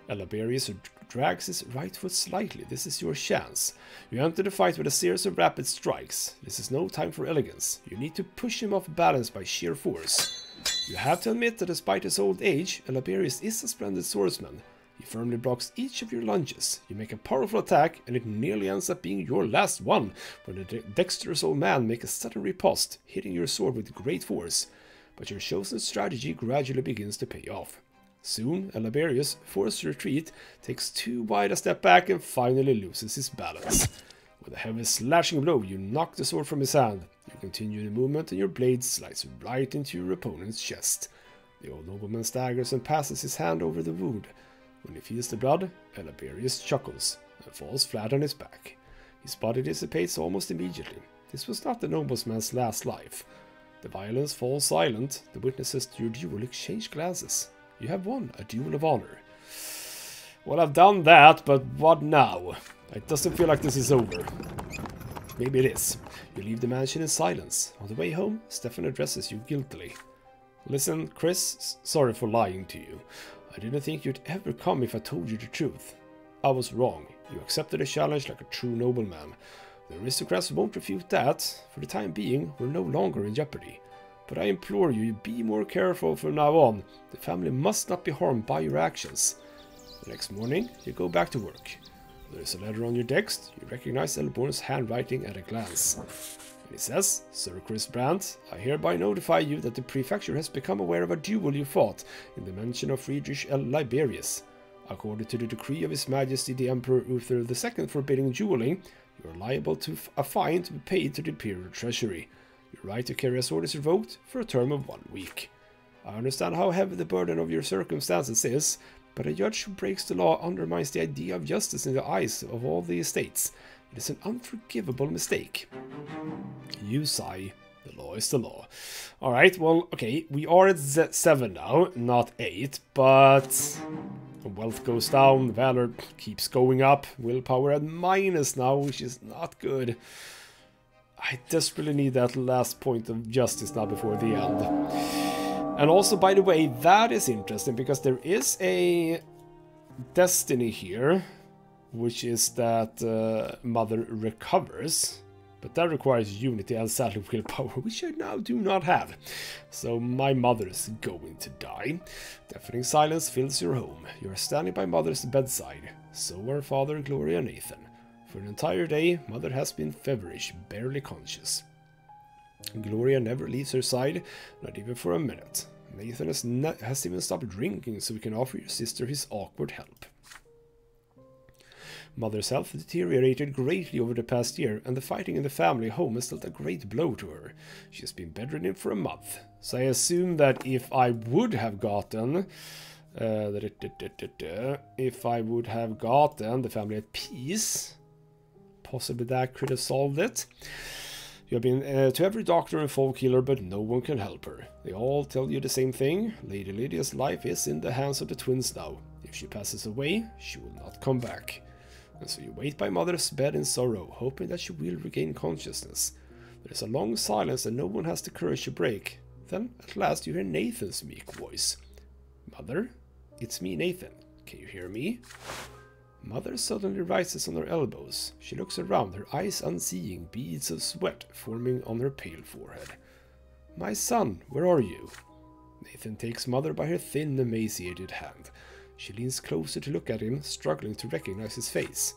Elabarius drags his right foot slightly. This is your chance. You enter the fight with a series of rapid strikes. This is no time for elegance. You need to push him off balance by sheer force. You have to admit that despite his old age, Elabarius is a splendid swordsman. He firmly blocks each of your lunges. You make a powerful attack, and it nearly ends up being your last one, when the dexterous old man makes a sudden riposte, hitting your sword with great force. But your chosen strategy gradually begins to pay off. Soon, Elabarius, forced to retreat, takes too wide a step back and finally loses his balance. With a heavy slashing blow, you knock the sword from his hand. You continue the movement and your blade slides right into your opponent's chest. The old nobleman staggers and passes his hand over the wound. When he feels the blood, Elabarius chuckles and falls flat on his back. His body dissipates almost immediately. This was not the nobleman's last life. The violins fall silent. The witnesses to your duel exchange glances. You have won a duel of honor. Well, I've done that, but what now? It doesn't feel like this is over. Maybe it is. You leave the mansion in silence. On the way home, Stefan addresses you guiltily. Listen, Chris, sorry for lying to you. I didn't think you'd ever come if I told you the truth. I was wrong. You accepted the challenge like a true nobleman. The aristocrats won't refute that. For the time being, we're no longer in jeopardy. But I implore you, be more careful from now on. The family must not be harmed by your actions. The next morning, you go back to work. There is a letter on your desk. You recognize Elborn's handwriting at a glance. And it says, Sir Chris Brante, I hereby notify you that the prefecture has become aware of a duel you fought in the mansion of Friedrich L. Liberius. According to the decree of His Majesty the Emperor Uther II forbidding dueling, you are liable to a fine to be paid to the Imperial Treasury. Your right to carry a sword is revoked for a term of 1 week. I understand how heavy the burden of your circumstances is, but a judge who breaks the law undermines the idea of justice in the eyes of all the estates. It is an unforgivable mistake. You sigh. The law is the law. Alright, well, okay, we are at 7 now, not 8, but wealth goes down, valor keeps going up, willpower at minus now, which is not good. I desperately need that last point of justice now before the end. And also, by the way, that is interesting, because there is a destiny here, which is that Mother recovers. But that requires unity and sadly willpower, which I now do not have. So my mother is going to die. Deafening silence fills your home. You are standing by Mother's bedside. So are Father, Gloria, and Nathan. For an entire day, Mother has been feverish, barely conscious. Gloria never leaves her side, not even for a minute. Nathan has even stopped drinking, so we can offer your sister his awkward help. Mother's health deteriorated greatly over the past year, and the fighting in the family home has dealt a great blow to her. She has been bedridden for a month. So I assume that if I would have gotten the family at peace, possibly that could have solved it. You have been to every doctor and folk healer, but no one can help her. They all tell you the same thing. Lady Lydia's life is in the hands of the twins now. If she passes away, she will not come back. And so you wait by Mother's bed in sorrow, hoping that she will regain consciousness. There is a long silence and no one has the courage to break. Then, at last, you hear Nathan's meek voice. Mother? It's me, Nathan. Can you hear me? Mother suddenly rises on her elbows. She looks around, her eyes unseeing, beads of sweat forming on her pale forehead. My son, where are you? Nathan takes Mother by her thin, emaciated hand. She leans closer to look at him, struggling to recognize his face.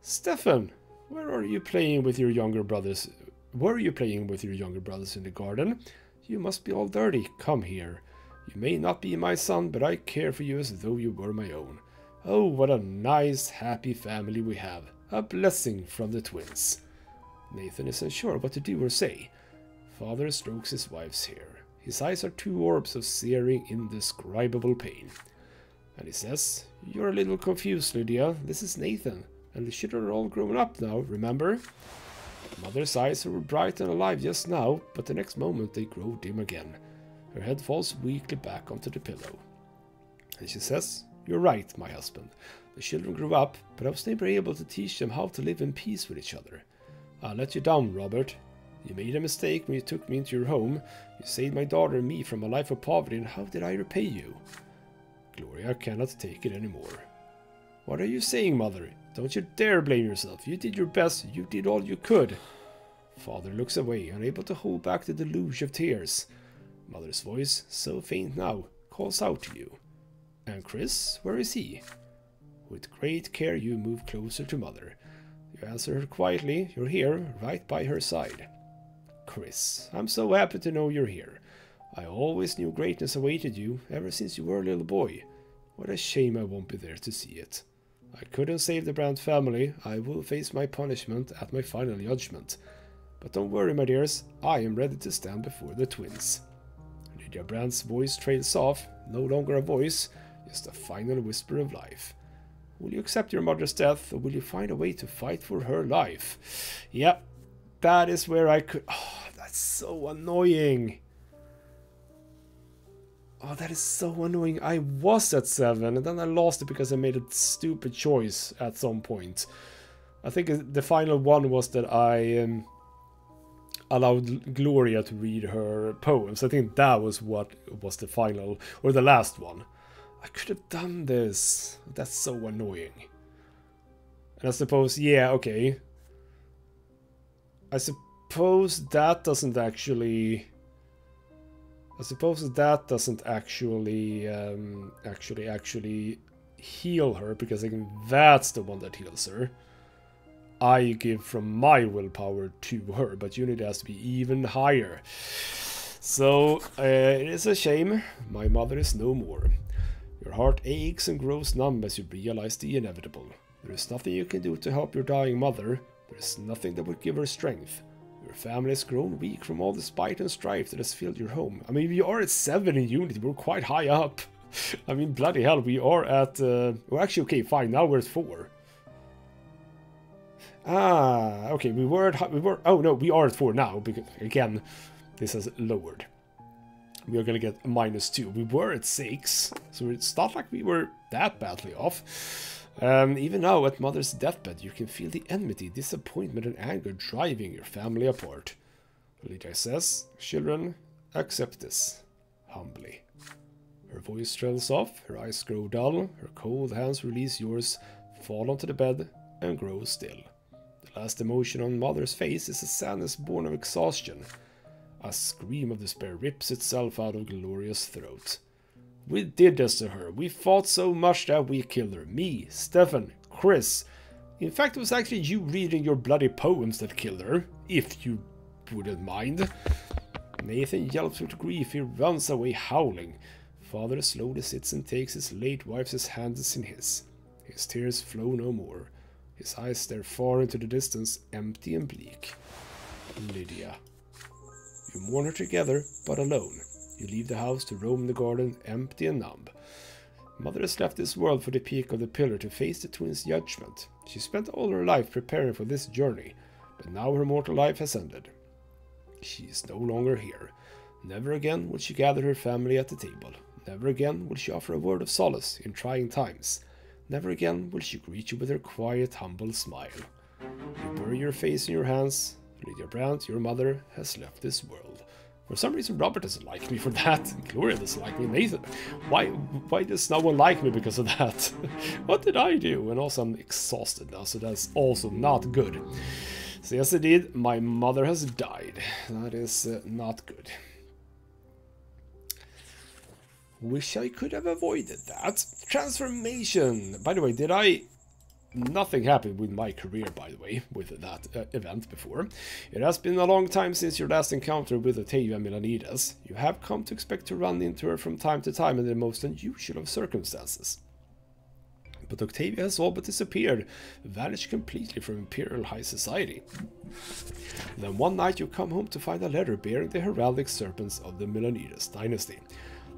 Stefan, where are you playing with your younger brothers? Were you playing with your younger brothers in the garden? You must be all dirty. Come here. You may not be my son, but I care for you as though you were my own. Oh, what a nice, happy family we have. A blessing from the twins. Nathan isn't sure what to do or say. Father strokes his wife's hair. His eyes are two orbs of searing, indescribable pain. And he says, "You're a little confused, Lydia. This is Nathan. And the children are all grown up now, remember?" Mother's eyes were bright and alive just now, but the next moment they grow dim again. Her head falls weakly back onto the pillow. And she says, "You're right, my husband. The children grew up, but I was never able to teach them how to live in peace with each other. I let you down, Robert. You made a mistake when you took me into your home. You saved my daughter and me from a life of poverty, and how did I repay you?" Gloria cannot take it anymore. "What are you saying, Mother? Don't you dare blame yourself. You did your best. You did all you could." Father looks away, unable to hold back the deluge of tears. Mother's voice, so faint now, calls out to you. "And Chris, where is he?" With great care you move closer to Mother. You answer her quietly. You're here, right by her side. "Chris, I'm so happy to know you're here. I always knew greatness awaited you, ever since you were a little boy. What a shame I won't be there to see it. I couldn't save the Brante family. I will face my punishment at my final judgment. But don't worry, my dears, I am ready to stand before the twins." Lydia Brante's voice trails off, no longer a voice, just a final whisper of life. "Will you accept your mother's death, or will you find a way to fight for her life?" Yep, that is where I could... Oh, that's so annoying. Oh, that is so annoying. I was at 7, and then I lost it because I made a stupid choice at some point. I think the final one was that I allowed Gloria to read her poems. I think that was what was the final, or the last one. I could have done this. That's so annoying. And I suppose, yeah, okay. I suppose that doesn't actually... actually heal her, because I think that's the one that heals her. I give from my willpower to her, but unity has to be even higher. So, it is a shame. My mother is no more. Your heart aches and grows numb as you realize the inevitable. There is nothing you can do to help your dying mother. There is nothing that would give her strength. Your family has grown weak from all the spite and strife that has filled your home. I mean, we are at 7 in unity. We're quite high up. I mean, bloody hell, we are at... well, actually, okay, fine. Now we're at 4. Ah, okay, we were... Oh, no, we are at 4 now, because, again, this has lowered. We are going to get a -2. We were at 6, so it's not like we were that badly off. Even now, at Mother's deathbed, you can feel the enmity, disappointment, and anger driving your family apart. Lydia says, "Children, accept this, humbly." Her voice trails off, her eyes grow dull, her cold hands release yours, fall onto the bed, and grow still. The last emotion on Mother's face is a sadness born of exhaustion. A scream of despair rips itself out of Gloria's throat. "We did this to her. We fought so much that we killed her. Me, Stefan, Chris. In fact, it was actually you reading your bloody poems that killed her, if you wouldn't mind." Nathan yelps with grief. He runs away howling. Father slowly sits and takes his late wife's hands in his. His tears flow no more. His eyes stare far into the distance, empty and bleak. Lydia. You mourn her together, but alone. You leave the house to roam the garden, empty and numb. Mother has left this world for the peak of the pillar to face the twins' judgment. She spent all her life preparing for this journey, but now her mortal life has ended. She is no longer here. Never again will she gather her family at the table. Never again will she offer a word of solace in trying times. Never again will she greet you with her quiet, humble smile. You bury your face in your hands. Lydia Brante, your mother, has left this world. For some reason, Robert doesn't like me for that. Gloria doesn't like me. Nathan, why does no one like me because of that? What did I do? And also, I'm exhausted now, so that's also not good. So yes, indeed, my mother has died. That is not good. Wish I could have avoided that. Transformation. By the way, did I... Nothing happened with my career, by the way, with that event before. It has been a long time since your last encounter with Otavia Milanides. You have come to expect to run into her from time to time in the most unusual of circumstances. But Octavia has all but disappeared, vanished completely from Imperial High Society. Then one night you come home to find a letter bearing the heraldic serpents of the Melanides dynasty.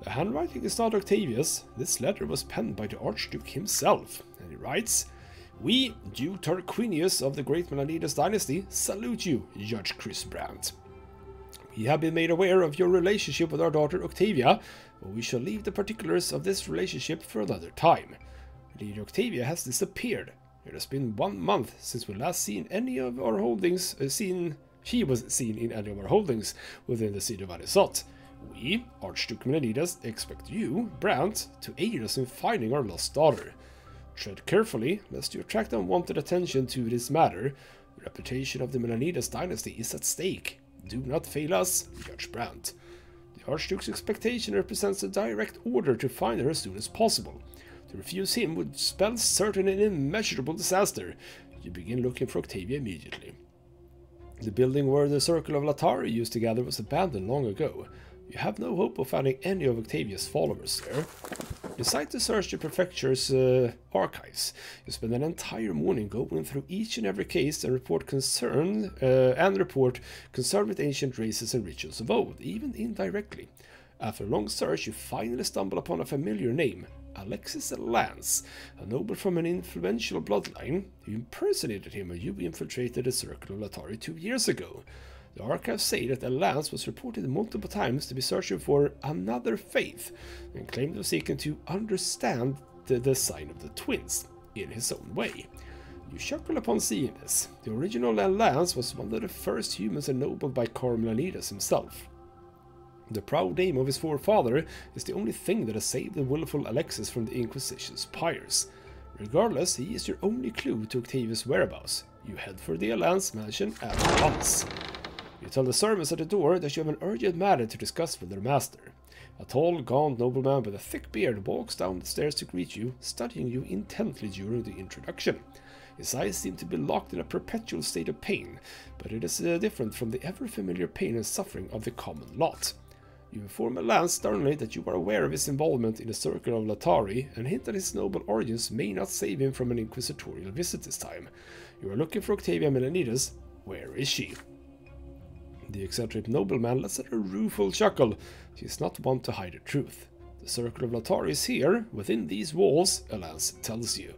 The handwriting is not Octavia's. This letter was penned by the Archduke himself, and he writes, "We, Duke Tarquinius of the great Melanides dynasty, salute you, Judge Chris Brandt. We have been made aware of your relationship with our daughter Octavia, but we shall leave the particulars of this relationship for another time. Lady Octavia has disappeared. It has been 1 month since we last seen any of our holdings. She was seen in any of our holdings within the city of Arisot. We, Archduke Melanides, expect you, Brante, to aid us in finding our lost daughter. Tread carefully, lest you attract unwanted attention to this matter. The reputation of the Melanides dynasty is at stake. Do not fail us, Judge Brante." The Archduke's expectation represents a direct order to find her as soon as possible. To refuse him would spell certain and immeasurable disaster. You begin looking for Octavia immediately. The building where the Circle of Latari used to gather was abandoned long ago. You have no hope of finding any of Octavia's followers there. Decide to search the prefecture's archives. You spend an entire morning going through each and every case and report concern with ancient races and rituals of old, even indirectly. After a long search, you finally stumble upon a familiar name, Alexis Lance, a noble from an influential bloodline. You impersonated him when you infiltrated the Circle of Latari 2 years ago. The archives say that Lance was reported multiple times to be searching for another faith, and claimed to seeking to understand the sign of the twins, in his own way. You chuckle upon seeing this. The original Lance was one of the first humans ennobled by Melanides himself. The proud name of his forefather is the only thing that has saved the willful Alexis from the Inquisition's pyres. Regardless, he is your only clue to Octavia's whereabouts. You head for the Lance mansion at once. You tell the servants at the door that you have an urgent matter to discuss with their master. A tall, gaunt nobleman with a thick beard walks down the stairs to greet you, studying you intently during the introduction. His eyes seem to be locked in a perpetual state of pain, but it is different from the ever-familiar pain and suffering of the common lot. You inform Lance sternly that you are aware of his involvement in the Circle of Latari, and hint that his noble origins may not save him from an inquisitorial visit this time. You are looking for Octavia Melanides. Where is she? The eccentric nobleman lets out a rueful chuckle. She is not one to hide the truth. The Circle of Latari is here, within these walls, Lance tells you.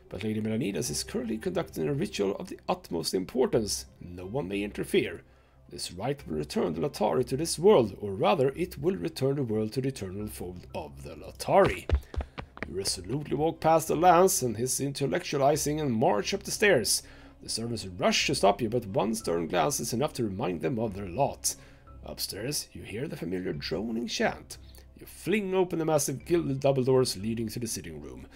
But Lady Melanides is currently conducting a ritual of the utmost importance. No one may interfere. This rite will return the Latari to this world, or rather, it will return the world to the eternal fold of the Latari. You resolutely walk past the Lance and his intellectualizing and march up the stairs. The servants rush to stop you, but one stern glance is enough to remind them of their lot. Upstairs, you hear the familiar droning chant. You fling open the massive gilded double doors leading to the sitting room.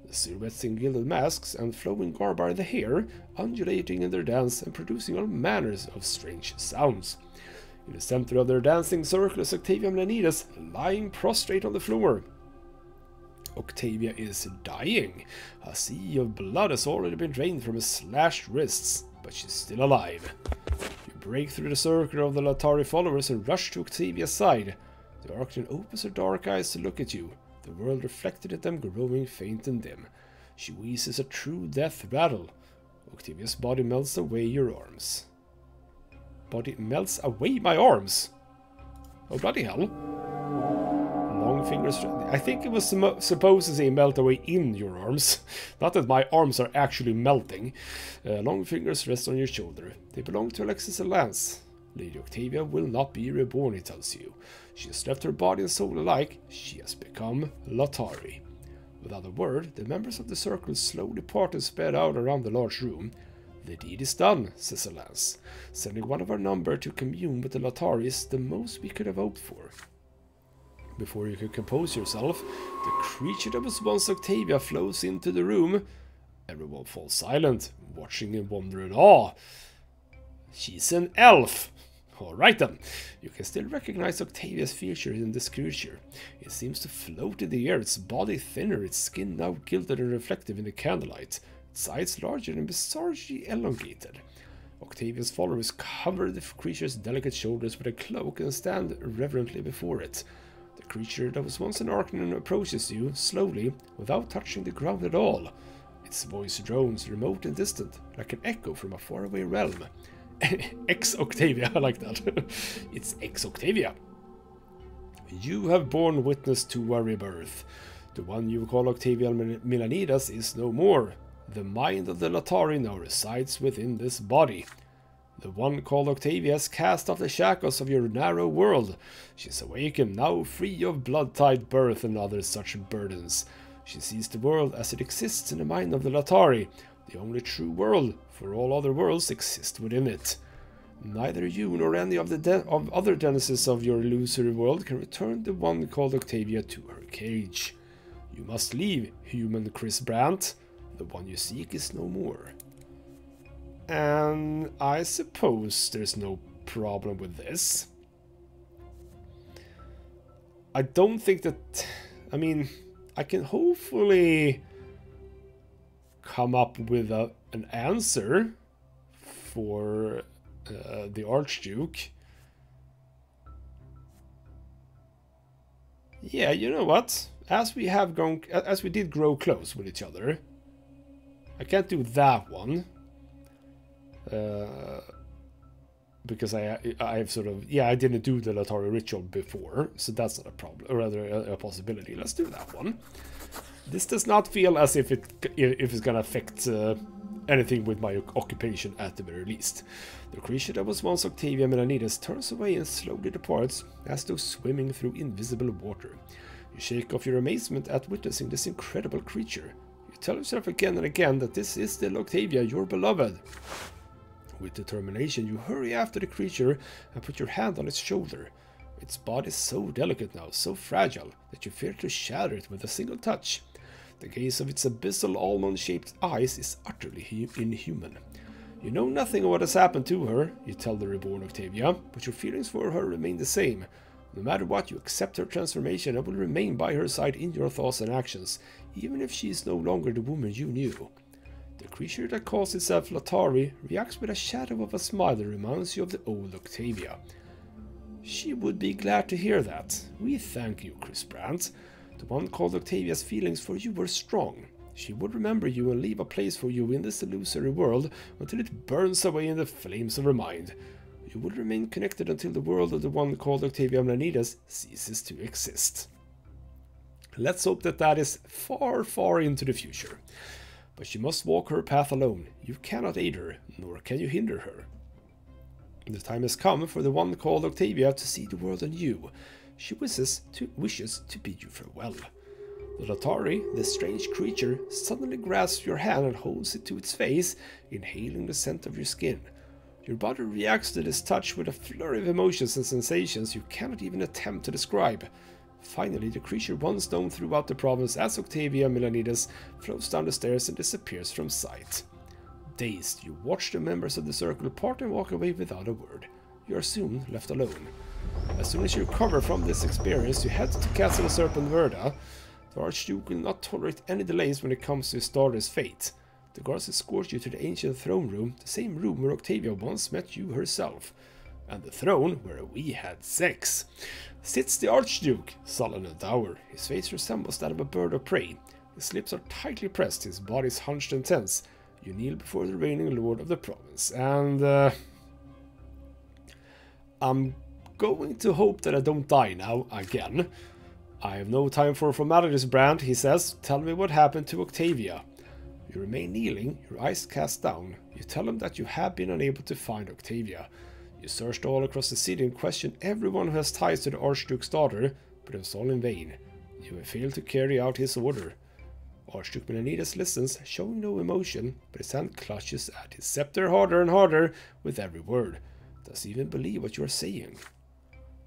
The silhouettes in gilded masks and flowing garb are the hair, undulating in their dance and producing all manners of strange sounds. In the center of their dancing circle is Octavia Melanides, lying prostrate on the floor. Octavia is dying. A sea of blood has already been drained from her slashed wrists, but she's still alive. You break through the circle of the Latari followers and rush to Octavia's side. The Archon opens her dark eyes to look at you, the world reflected at them growing faint and dim. She wheezes a true death rattle. Octavia's body melts away your arms. Body melts away my arms? Oh, bloody hell. Long fingers... I think it was supposed to say melt away in your arms. Not that my arms are actually melting. Long fingers rest on your shoulder. They belong to Alexis Lance. Lady Octavia will not be reborn, he tells you. She has left her body and soul alike. She has become Latari. Without a word, the members of the circle slowly part and spread out around the large room. The deed is done, says Lance. Sending one of our number to commune with the Latari is the most we could have hoped for. Before you can compose yourself, the creature that was once Octavia flows into the room. Everyone falls silent, watching in wonder and awe. She's an elf! Alright then, you can still recognize Octavia's features in this creature. It seems to float in the air, its body thinner, its skin now gilded and reflective in the candlelight, its eyes larger and bizarrely elongated. Octavia's followers cover the creature's delicate shoulders with a cloak and stand reverently before it. The creature that was once an Arcanon approaches you, slowly, without touching the ground at all. Its voice drones remote and distant, like an echo from a faraway realm. Ex-Octavia, I like that. It's ex-Octavia. You have borne witness to a rebirth. The one you call Octavia Milanidas is no more. The mind of the Latari now resides within this body. The one called Octavia has cast off the shackles of your narrow world. She is awakened, now free of blood-tied birth and other such burdens. She sees the world as it exists in the mind of the Latari, the only true world, for all other worlds exist within it. Neither you nor any of the other denizens of your illusory world can return the one called Octavia to her cage. You must leave, human Chris Brante. The one you seek is no more. And I suppose there's no problem with this. I don't think that... I mean, I can hopefully come up with an answer for the Archduke. Yeah, you know what? As we did grow close with each other, I can't do that one. Because I've sort of... Yeah, I didn't do the Latari ritual before, so that's not a problem, or rather a possibility. Let's do that one. This does not feel as if it's gonna affect anything with my occupation at the very least. The creature that was once Octavia Milanidas turns away and slowly departs, as though swimming through invisible water. You shake off your amazement at witnessing this incredible creature. You tell yourself again and again that this is still Octavia, your beloved. With determination, you hurry after the creature and put your hand on its shoulder. Its body is so delicate now, so fragile, that you fear to shatter it with a single touch. The gaze of its abyssal almond-shaped eyes is utterly inhuman. You know nothing of what has happened to her, you tell the reborn Octavia, but your feelings for her remain the same. No matter what, you accept her transformation and will remain by her side in your thoughts and actions, even if she is no longer the woman you knew. The creature that calls itself Latari reacts with a shadow of a smile that reminds you of the old Octavia. She would be glad to hear that. We thank you, Chris Brante. The one called Octavia's feelings for you were strong. She would remember you and leave a place for you in this illusory world until it burns away in the flames of her mind. You will remain connected until the world of the one called Octavia Milanidas ceases to exist. Let's hope that that is far, far into the future. But she must walk her path alone. You cannot aid her, nor can you hinder her. The time has come for the one called Octavia to see the world anew. She wishes to bid you farewell. The Latari, this strange creature, suddenly grasps your hand and holds it to its face, inhaling the scent of your skin. Your body reacts to this touch with a flurry of emotions and sensations you cannot even attempt to describe. Finally, the creature runs known throughout the province as Octavia Milanidas floats down the stairs and disappears from sight. Dazed, you watch the members of the circle part and walk away without a word. You are soon left alone. As soon as you recover from this experience, you head to Castle Serpent Verda. The Archduke will not tolerate any delays when it comes to his daughter's fate. The guards escort you to the ancient throne room, the same room where Octavia once met you herself. And the throne where we had sex. Sits the Archduke, sullen and dour. His face resembles that of a bird of prey. His lips are tightly pressed, his body is hunched and tense. You kneel before the reigning lord of the province, and I'm going to hope that I don't die now again. I have no time for formalities, Brante, he says. Tell me what happened to Octavia. You remain kneeling, your eyes cast down. You tell him that you have been unable to find Octavia. You searched all across the city and questioned everyone who has ties to the Archduke's daughter, but it was all in vain. You have failed to carry out his order. Archduke Milanidas listens, showing no emotion, but his hand clutches at his scepter harder and harder with every word. Does he even believe what you are saying?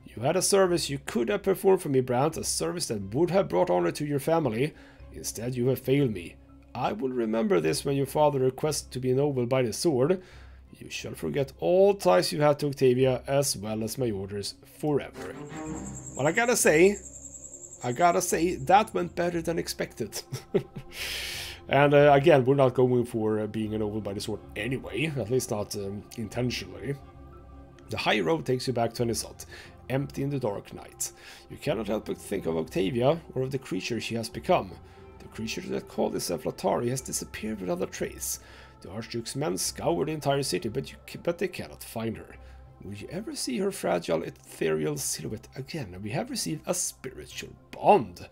You had a service you could have performed for me, Brante, a service that would have brought honor to your family. Instead, you have failed me. I will remember this when your father requests to be ennobled by the sword. You shall forget all ties you had to Octavia, as well as my orders, forever. Well, I gotta say, that went better than expected. And again, we're not going for being ennobled by the sword anyway, at least not intentionally. The high road takes you back to Anisot, empty in the dark night. You cannot help but think of Octavia, or of the creature she has become. The creature that called itself Latari has disappeared without a trace. The Archduke's men scour the entire city, but they cannot find her. Will you ever see her fragile, ethereal silhouette again? We have received a spiritual bond.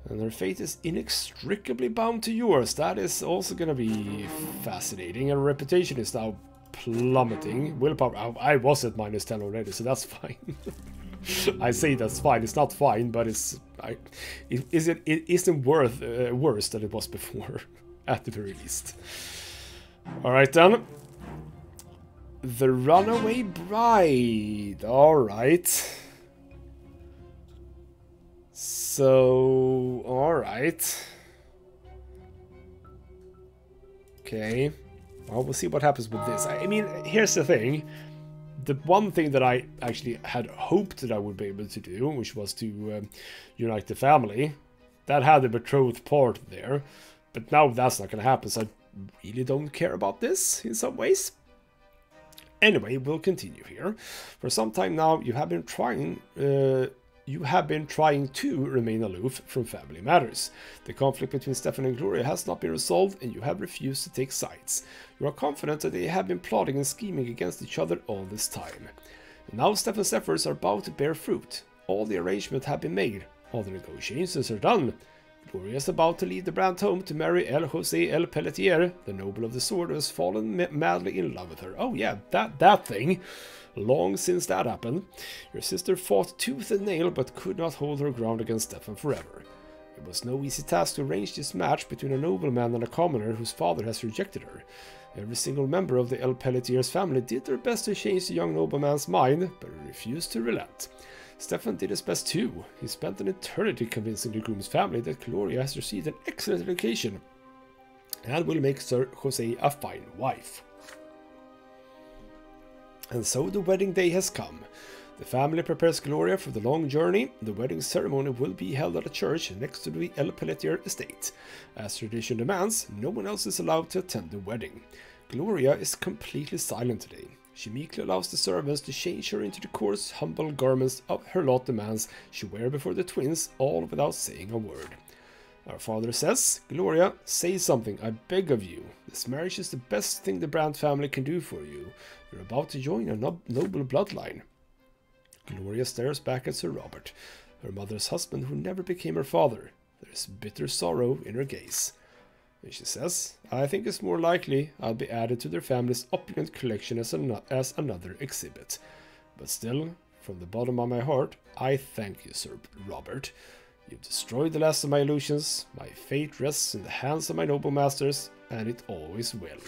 And her fate is inextricably bound to yours. That is also going to be fascinating. And her reputation is now plummeting. Willpower, I was at -10 already, so that's fine. I say that's fine. It's not fine, but it isn't worse than it was before, at the very least. Alright then. The Runaway Bride. Alright. So, alright. Okay. Well, we'll see what happens with this. I mean, here's the thing. The one thing that I actually had hoped that I would be able to do, which was to unite the family, that had the betrothed part there. But now that's not going to happen, so I really don't care about this in some ways. Anyway, we'll continue here. For some time now, you have been trying to remain aloof from family matters. The conflict between Stefan and Gloria has not been resolved, and you have refused to take sides. You are confident that they have been plotting and scheming against each other all this time. And now Stefan's efforts are about to bear fruit. All the arrangements have been made. All the negotiations are done. Gloria is about to leave the Brante home to marry El Jose El Pelletier, the noble of the sword who has fallen madly in love with her. Oh yeah, that thing. Long since that happened. Your sister fought tooth and nail but could not hold her ground against Stefan forever. It was no easy task to arrange this match between a nobleman and a commoner whose father has rejected her. Every single member of the El Pelletier's family did their best to change the young nobleman's mind, but he refused to relent. Stefan did his best too. He spent an eternity convincing the groom's family that Gloria has received an excellent education and will make Sir Jose a fine wife. And so the wedding day has come. The family prepares Gloria for the long journey. The wedding ceremony will be held at a church next to the El Pelletier estate. As tradition demands, no one else is allowed to attend the wedding. Gloria is completely silent today. She meekly allows the servants to change her into the coarse, humble garments of her lot demands she wear before the twins, all without saying a word. Our father says, Gloria, say something, I beg of you. This marriage is the best thing the Brante family can do for you. You're about to join a noble bloodline. Gloria stares back at Sir Robert, her mother's husband who never became her father. There is bitter sorrow in her gaze. And she says, I think it's more likely I'll be added to their family's opulent collection as another exhibit. But still, from the bottom of my heart, I thank you, Sir Robert. You've destroyed the last of my illusions. My fate rests in the hands of my noble masters, and it always will.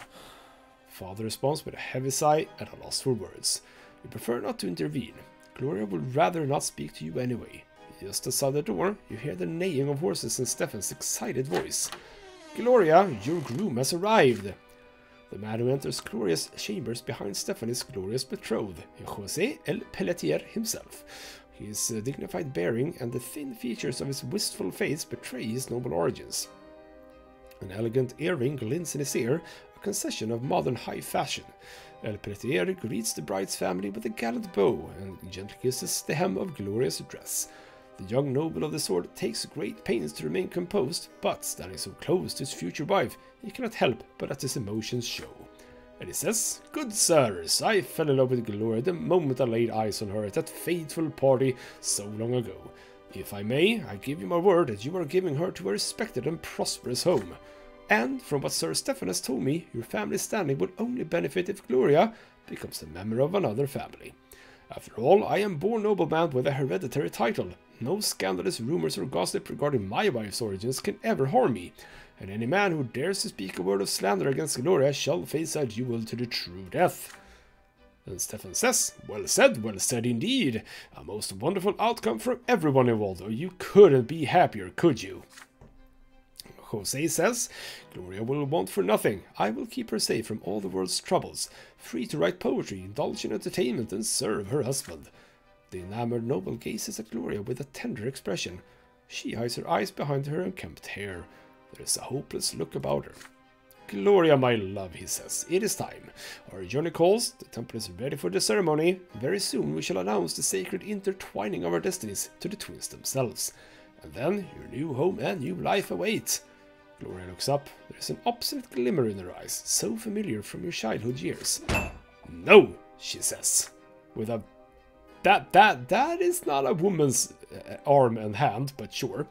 Father responds with a heavy sigh at a loss for words. You prefer not to intervene. Gloria would rather not speak to you anyway. Just outside the door, you hear the neighing of horses in Stefan's excited voice. Gloria, your groom has arrived. The man who enters Gloria's chambers behind Stefan is Gloria's betrothed, Jose El Pelletier himself. His dignified bearing and the thin features of his wistful face betray his noble origins. An elegant earring glints in his ear, a concession of modern high fashion. El Pelletier greets the bride's family with a gallant bow and gently kisses the hem of Gloria's dress. The young noble of the sword takes great pains to remain composed, but standing so close to his future wife, he cannot help but let his emotions show. And he says, Good sirs, I fell in love with Gloria the moment I laid eyes on her at that fateful party so long ago. If I may, I give you my word that you are giving her to a respected and prosperous home. And from what Sir Stefan has told me, your family's standing will only benefit if Gloria becomes a member of another family. After all, I am born nobleman with a hereditary title. No scandalous rumors or gossip regarding my wife's origins can ever harm me, and any man who dares to speak a word of slander against Gloria shall face a duel to the true death. And Stefan says, well said indeed. A most wonderful outcome for everyone involved. You couldn't be happier, could you? Jose says, Gloria will want for nothing. I will keep her safe from all the world's troubles, free to write poetry, indulge in entertainment, and serve her husband. The enamored noble gazes at Gloria with a tender expression. She hides her eyes behind her unkempt hair. There is a hopeless look about her. Gloria, my love, he says, it is time. Our journey calls, the temple is ready for the ceremony. Very soon we shall announce the sacred intertwining of our destinies to the twins themselves. And then your new home and new life await. Gloria looks up. There is an obstinate glimmer in her eyes, so familiar from your childhood years. No, she says, with a... That is not a woman's arm and hand, but sure.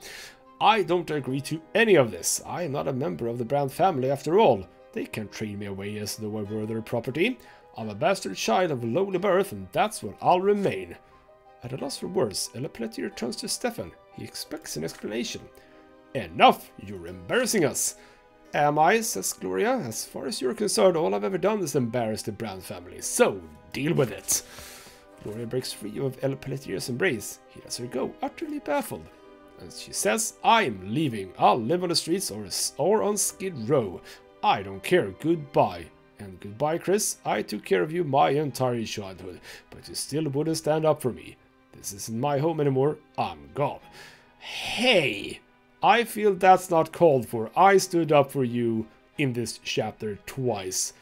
I don't agree to any of this. I am not a member of the Brante family after all. They can't trade me away as though I were their property. I'm a bastard child of lowly birth, and that's what I'll remain. At a loss for words, Pelletier turns to Stefan. He expects an explanation. Enough! You're embarrassing us! Am I? Says Gloria. As far as you're concerned, all I've ever done is embarrass the Brante family, so deal with it. Gloria breaks free of Pelletier's embrace. He lets her go, utterly baffled. And she says, I'm leaving. I'll live on the streets or on Skid Row. I don't care. Goodbye. And goodbye, Chris. I took care of you my entire childhood, but you still wouldn't stand up for me. This isn't my home anymore. I'm gone. Hey! I feel that's not called for. I stood up for you in this chapter twice.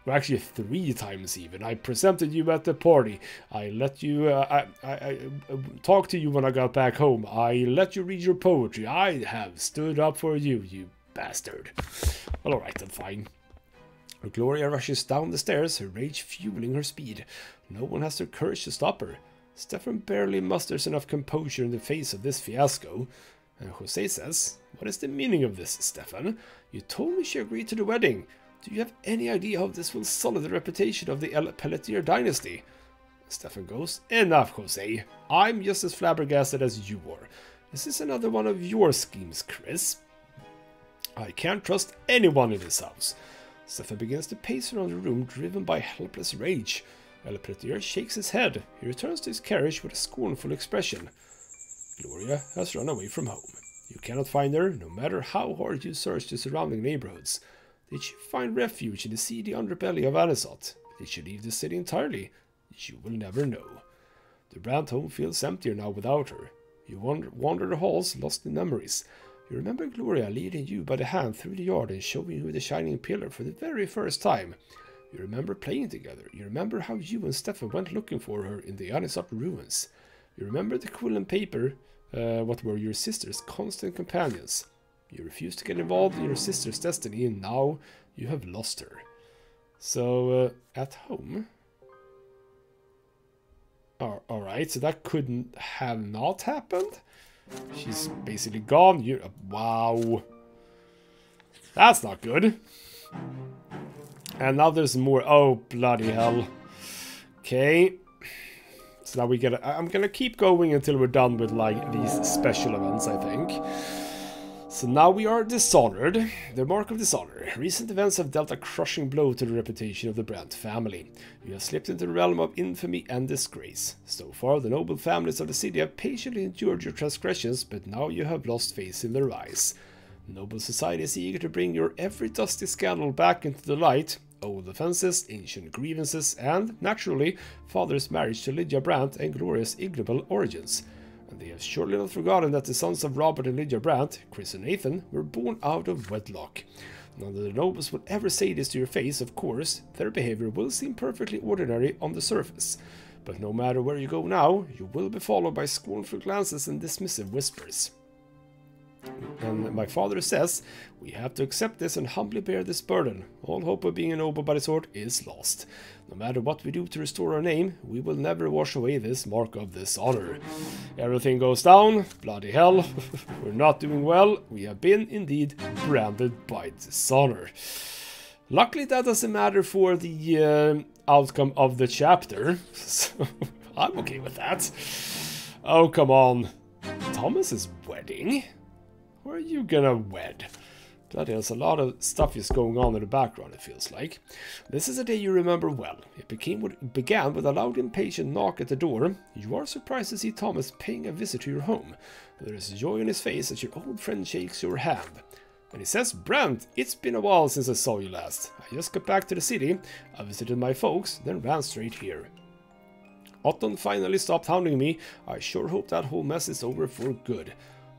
Well, actually 3 times even. I presented you at the party. I let you I talk to you when I got back home. I let you read your poetry. I have stood up for you, you bastard. Well, alright then, fine. Gloria rushes down the stairs, her rage fueling her speed. No one has the courage to stop her. Stefan barely musters enough composure in the face of this fiasco. And Jose says, what is the meaning of this, Stefan? You told me she agreed to the wedding. Do you have any idea how this will sully the reputation of the Pelletier dynasty? Stefan goes, enough, Jose. I'm just as flabbergasted as you are. Is this another one of your schemes, Chris? I can't trust anyone in this house. Stefan begins to pace around the room, driven by helpless rage. Pelletier shakes his head. He returns to his carriage with a scornful expression. Gloria has run away from home. You cannot find her, no matter how hard you search the surrounding neighborhoods. Did she find refuge in the seedy underbelly of Anisot? Did she leave the city entirely? You will never know. The Brante home feels emptier now without her. You wander the halls, lost in memories. You remember Gloria leading you by the hand through the yard and showing you the shining pillar for the very first time. You remember playing together. You remember how you and Stefan went looking for her in the Anisot ruins. You remember the quill and paper, what were your sister's constant companions. You refused to get involved in your sister's destiny, and now you have lost her. So, at home? Alright, so that couldn't have not happened? She's basically gone. Wow. That's not good. And now there's more. Oh, bloody hell. Okay. So now we get... I'm gonna keep going until we're done with, like, these special events, I think. So now we are dishonored. The mark of dishonor. Recent events have dealt a crushing blow to the reputation of the Brante family. You have slipped into the realm of infamy and disgrace. So far, the noble families of the city have patiently endured your transgressions, but now you have lost face in their eyes. Noble society is eager to bring your every dusty scandal back into the light. Old offenses, ancient grievances, and, naturally, father's marriage to Lydia Brante and Gloria's ignoble origins. And they have surely not forgotten that the sons of Robert and Lydia Brante, Chris and Nathan, were born out of wedlock. None of the nobles would ever say this to your face, of course. Their behavior will seem perfectly ordinary on the surface. But no matter where you go now, you will be followed by scornful glances and dismissive whispers. And my father says, we have to accept this and humbly bear this burden. All hope of being a noble by the sword is lost. No matter what we do to restore our name, we will never wash away this mark of dishonor. Everything goes down. Bloody hell. We're not doing well. We have been, indeed, branded by dishonor. Luckily, that doesn't matter for the outcome of the chapter. So, I'm okay with that. Oh, come on. Thomas's wedding? Who are you gonna wed? Bloody, there's a lot of stuff is going on in the background, it feels like. This is a day you remember well. It began with a loud, impatient knock at the door. You are surprised to see Thomas paying a visit to your home. There is joy on his face as your old friend shakes your hand. And he says, Brante, it's been a while since I saw you last. I just got back to the city. I visited my folks, then ran straight here. Otton finally stopped hounding me. I sure hope that whole mess is over for good.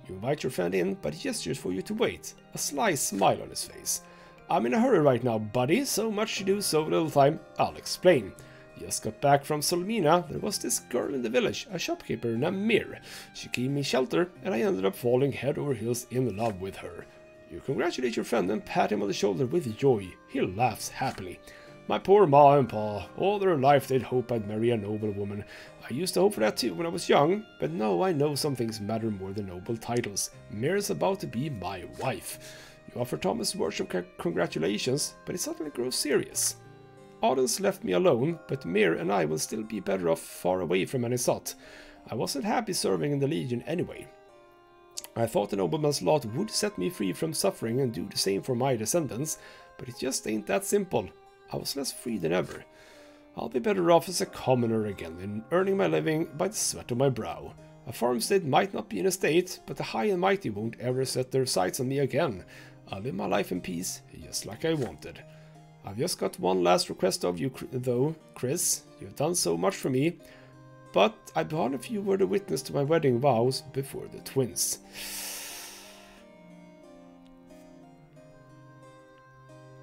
You invite your friend in, but he gestures for you to wait, a sly smile on his face. I'm in a hurry right now, buddy. So much to do, so little time. I'll explain. Just got back from Solmina. There was this girl in the village, a shopkeeper named Mir. She gave me shelter, and I ended up falling head over heels in love with her. You congratulate your friend and pat him on the shoulder with joy. He laughs happily. My poor ma and pa, all their life they'd hope I'd marry a noble woman. I used to hope for that too when I was young, but now I know some things matter more than noble titles. Mir is about to be my wife. You offer Thomas words of congratulations, but it suddenly grows serious. Audens left me alone, but Mir and I will still be better off far away from Anisot. I wasn't happy serving in the Legion anyway. I thought the nobleman's lot would set me free from suffering and do the same for my descendants, but it just ain't that simple. I was less free than ever. I'll be better off as a commoner again, in earning my living by the sweat of my brow. A farmstead might not be an estate, but the high and mighty won't ever set their sights on me again. I'll live my life in peace, just like I wanted. I've just got one last request of you, though, Chris. You've done so much for me, but I'd wonder if you were the witness to my wedding vows before the twins.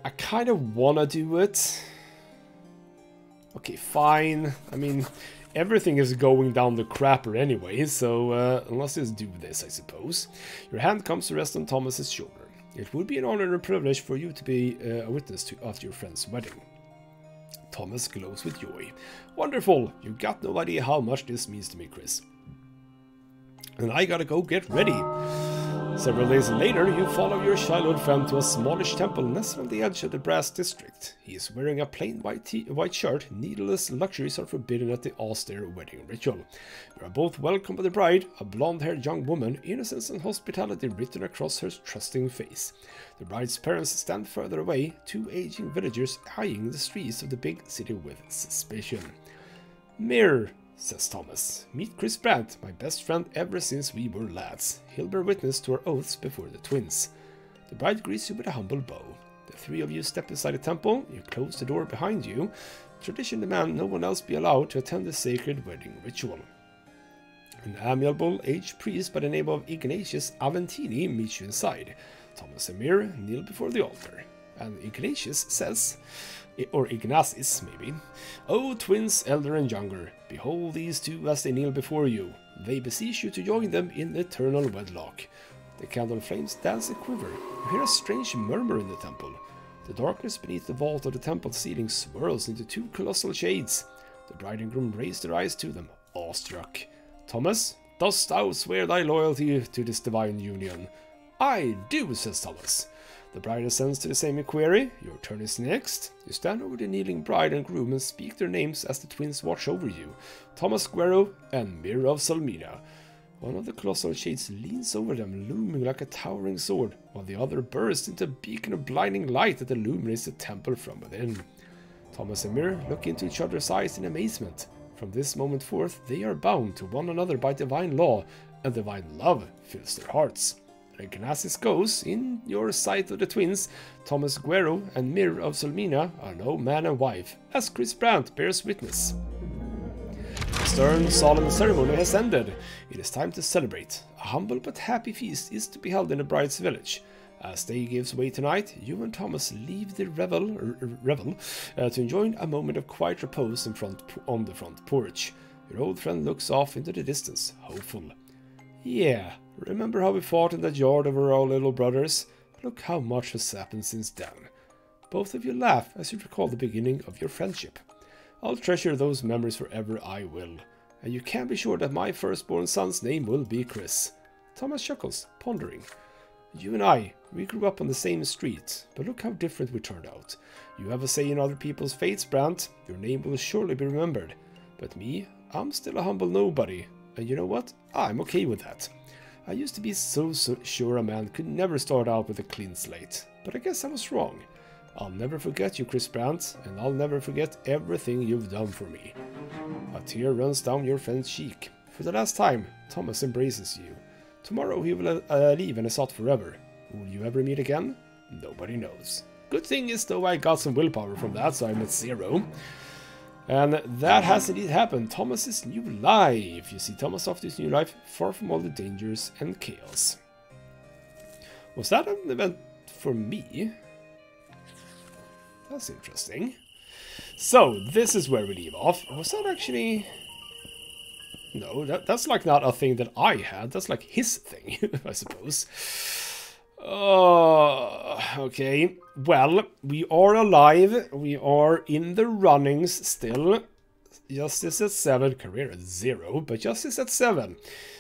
I kind of wanna do it. Okay, fine. I mean, everything is going down the crapper anyway, so let's just do this, I suppose. Your hand comes to rest on Thomas's shoulder. It would be an honor and a privilege for you to be a witness of your friend's wedding. Thomas glows with joy. Wonderful! You got no idea how much this means to me, Chris. And I gotta go get ready. Several days later, you follow your childhood friend to a smallish temple nestled on the edge of the Brass District. He is wearing a plain white shirt. Needless luxuries are forbidden at the austere wedding ritual. You are both welcomed by the bride, a blonde-haired young woman, innocence and hospitality written across her trusting face. The bride's parents stand further away, two aging villagers eyeing the streets of the big city with suspicion. Mir, says Thomas. Meet Chris Brante, my best friend ever since we were lads. He'll bear witness to our oaths before the twins. The bride greets you with a humble bow. The three of you step inside the temple, you close the door behind you. Tradition demands no one else be allowed to attend the sacred wedding ritual. An amiable aged priest by the name of Ignatius Aventini meets you inside. Thomas and Mir kneel before the altar, and Ignatius says, or Ignatius maybe, "O twins, elder and younger, behold these two as they kneel before you. They beseech you to join them in eternal wedlock." The candle flames dance and quiver. You hear a strange murmur in the temple. The darkness beneath the vault of the temple ceiling swirls into two colossal shades. The bride and groom raise their eyes to them, awestruck. Thomas, dost thou swear thy loyalty to this divine union? I do, says Thomas. The bride ascends to the same inquiry. Your turn is next. You stand over the kneeling bride and groom and speak their names as the twins watch over you. Thomas Guerrero and Mir of Solmina. One of the colossal shades leans over them, looming like a towering sword, while the other bursts into a beacon of blinding light that illuminates the temple from within. Thomas and Mir look into each other's eyes in amazement. From this moment forth, they are bound to one another by divine law, and divine love fills their hearts. Ignatius goes, in your sight of the twins, Thomas Guerrero and Mir of Solmina are no man and wife, as Chris Brante bears witness. The stern, solemn ceremony has ended. It is time to celebrate. A humble but happy feast is to be held in the bride's village. As day gives way tonight, you and Thomas leave the revel to enjoy a moment of quiet repose on the front porch. Your old friend looks off into the distance, hopeful. Yeah, remember how we fought in that yard over our little brothers? Look how much has happened since then. Both of you laugh as you recall the beginning of your friendship. I'll treasure those memories forever, I will. And you can be sure that my firstborn son's name will be Chris. Thomas chuckles, pondering. You and I, we grew up on the same street, but look how different we turned out. You have a say in other people's fates, Brante. Your name will surely be remembered. But me, I'm still a humble nobody. And you know what? I'm okay with that. I used to be so sure a man could never start out with a clean slate, but I guess I was wrong. I'll never forget you, Chris Brante, and I'll never forget everything you've done for me. A tear runs down your friend's cheek. For the last time, Thomas embraces you. Tomorrow he will leave Anisot forever. Will you ever meet again? Nobody knows. Good thing is though I got some willpower from that, so I'm at 0. And that has indeed happened. Thomas's new life. You see Thomas off to his new life, far from all the dangers and chaos. Was that an event for me? That's interesting. So, this is where we leave off. Was that actually... No, that's like not a thing that I had. That's like his thing, I suppose. Okay. Well, we are alive. We are in the runnings still. Justice at 7. Career at 0. But Justice at 7.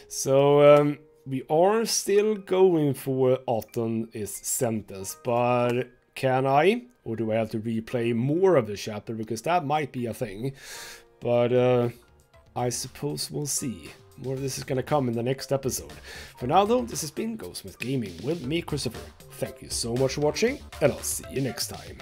So, we are still going for Autumn is sentenced. But can I? Or do I have to replay more of the chapter? Because that might be a thing. But, I suppose we'll see. More of this is going to come in the next episode. For now, though, this has been ghostmutgaming with me, Christopher. Thank you so much for watching, and I'll see you next time.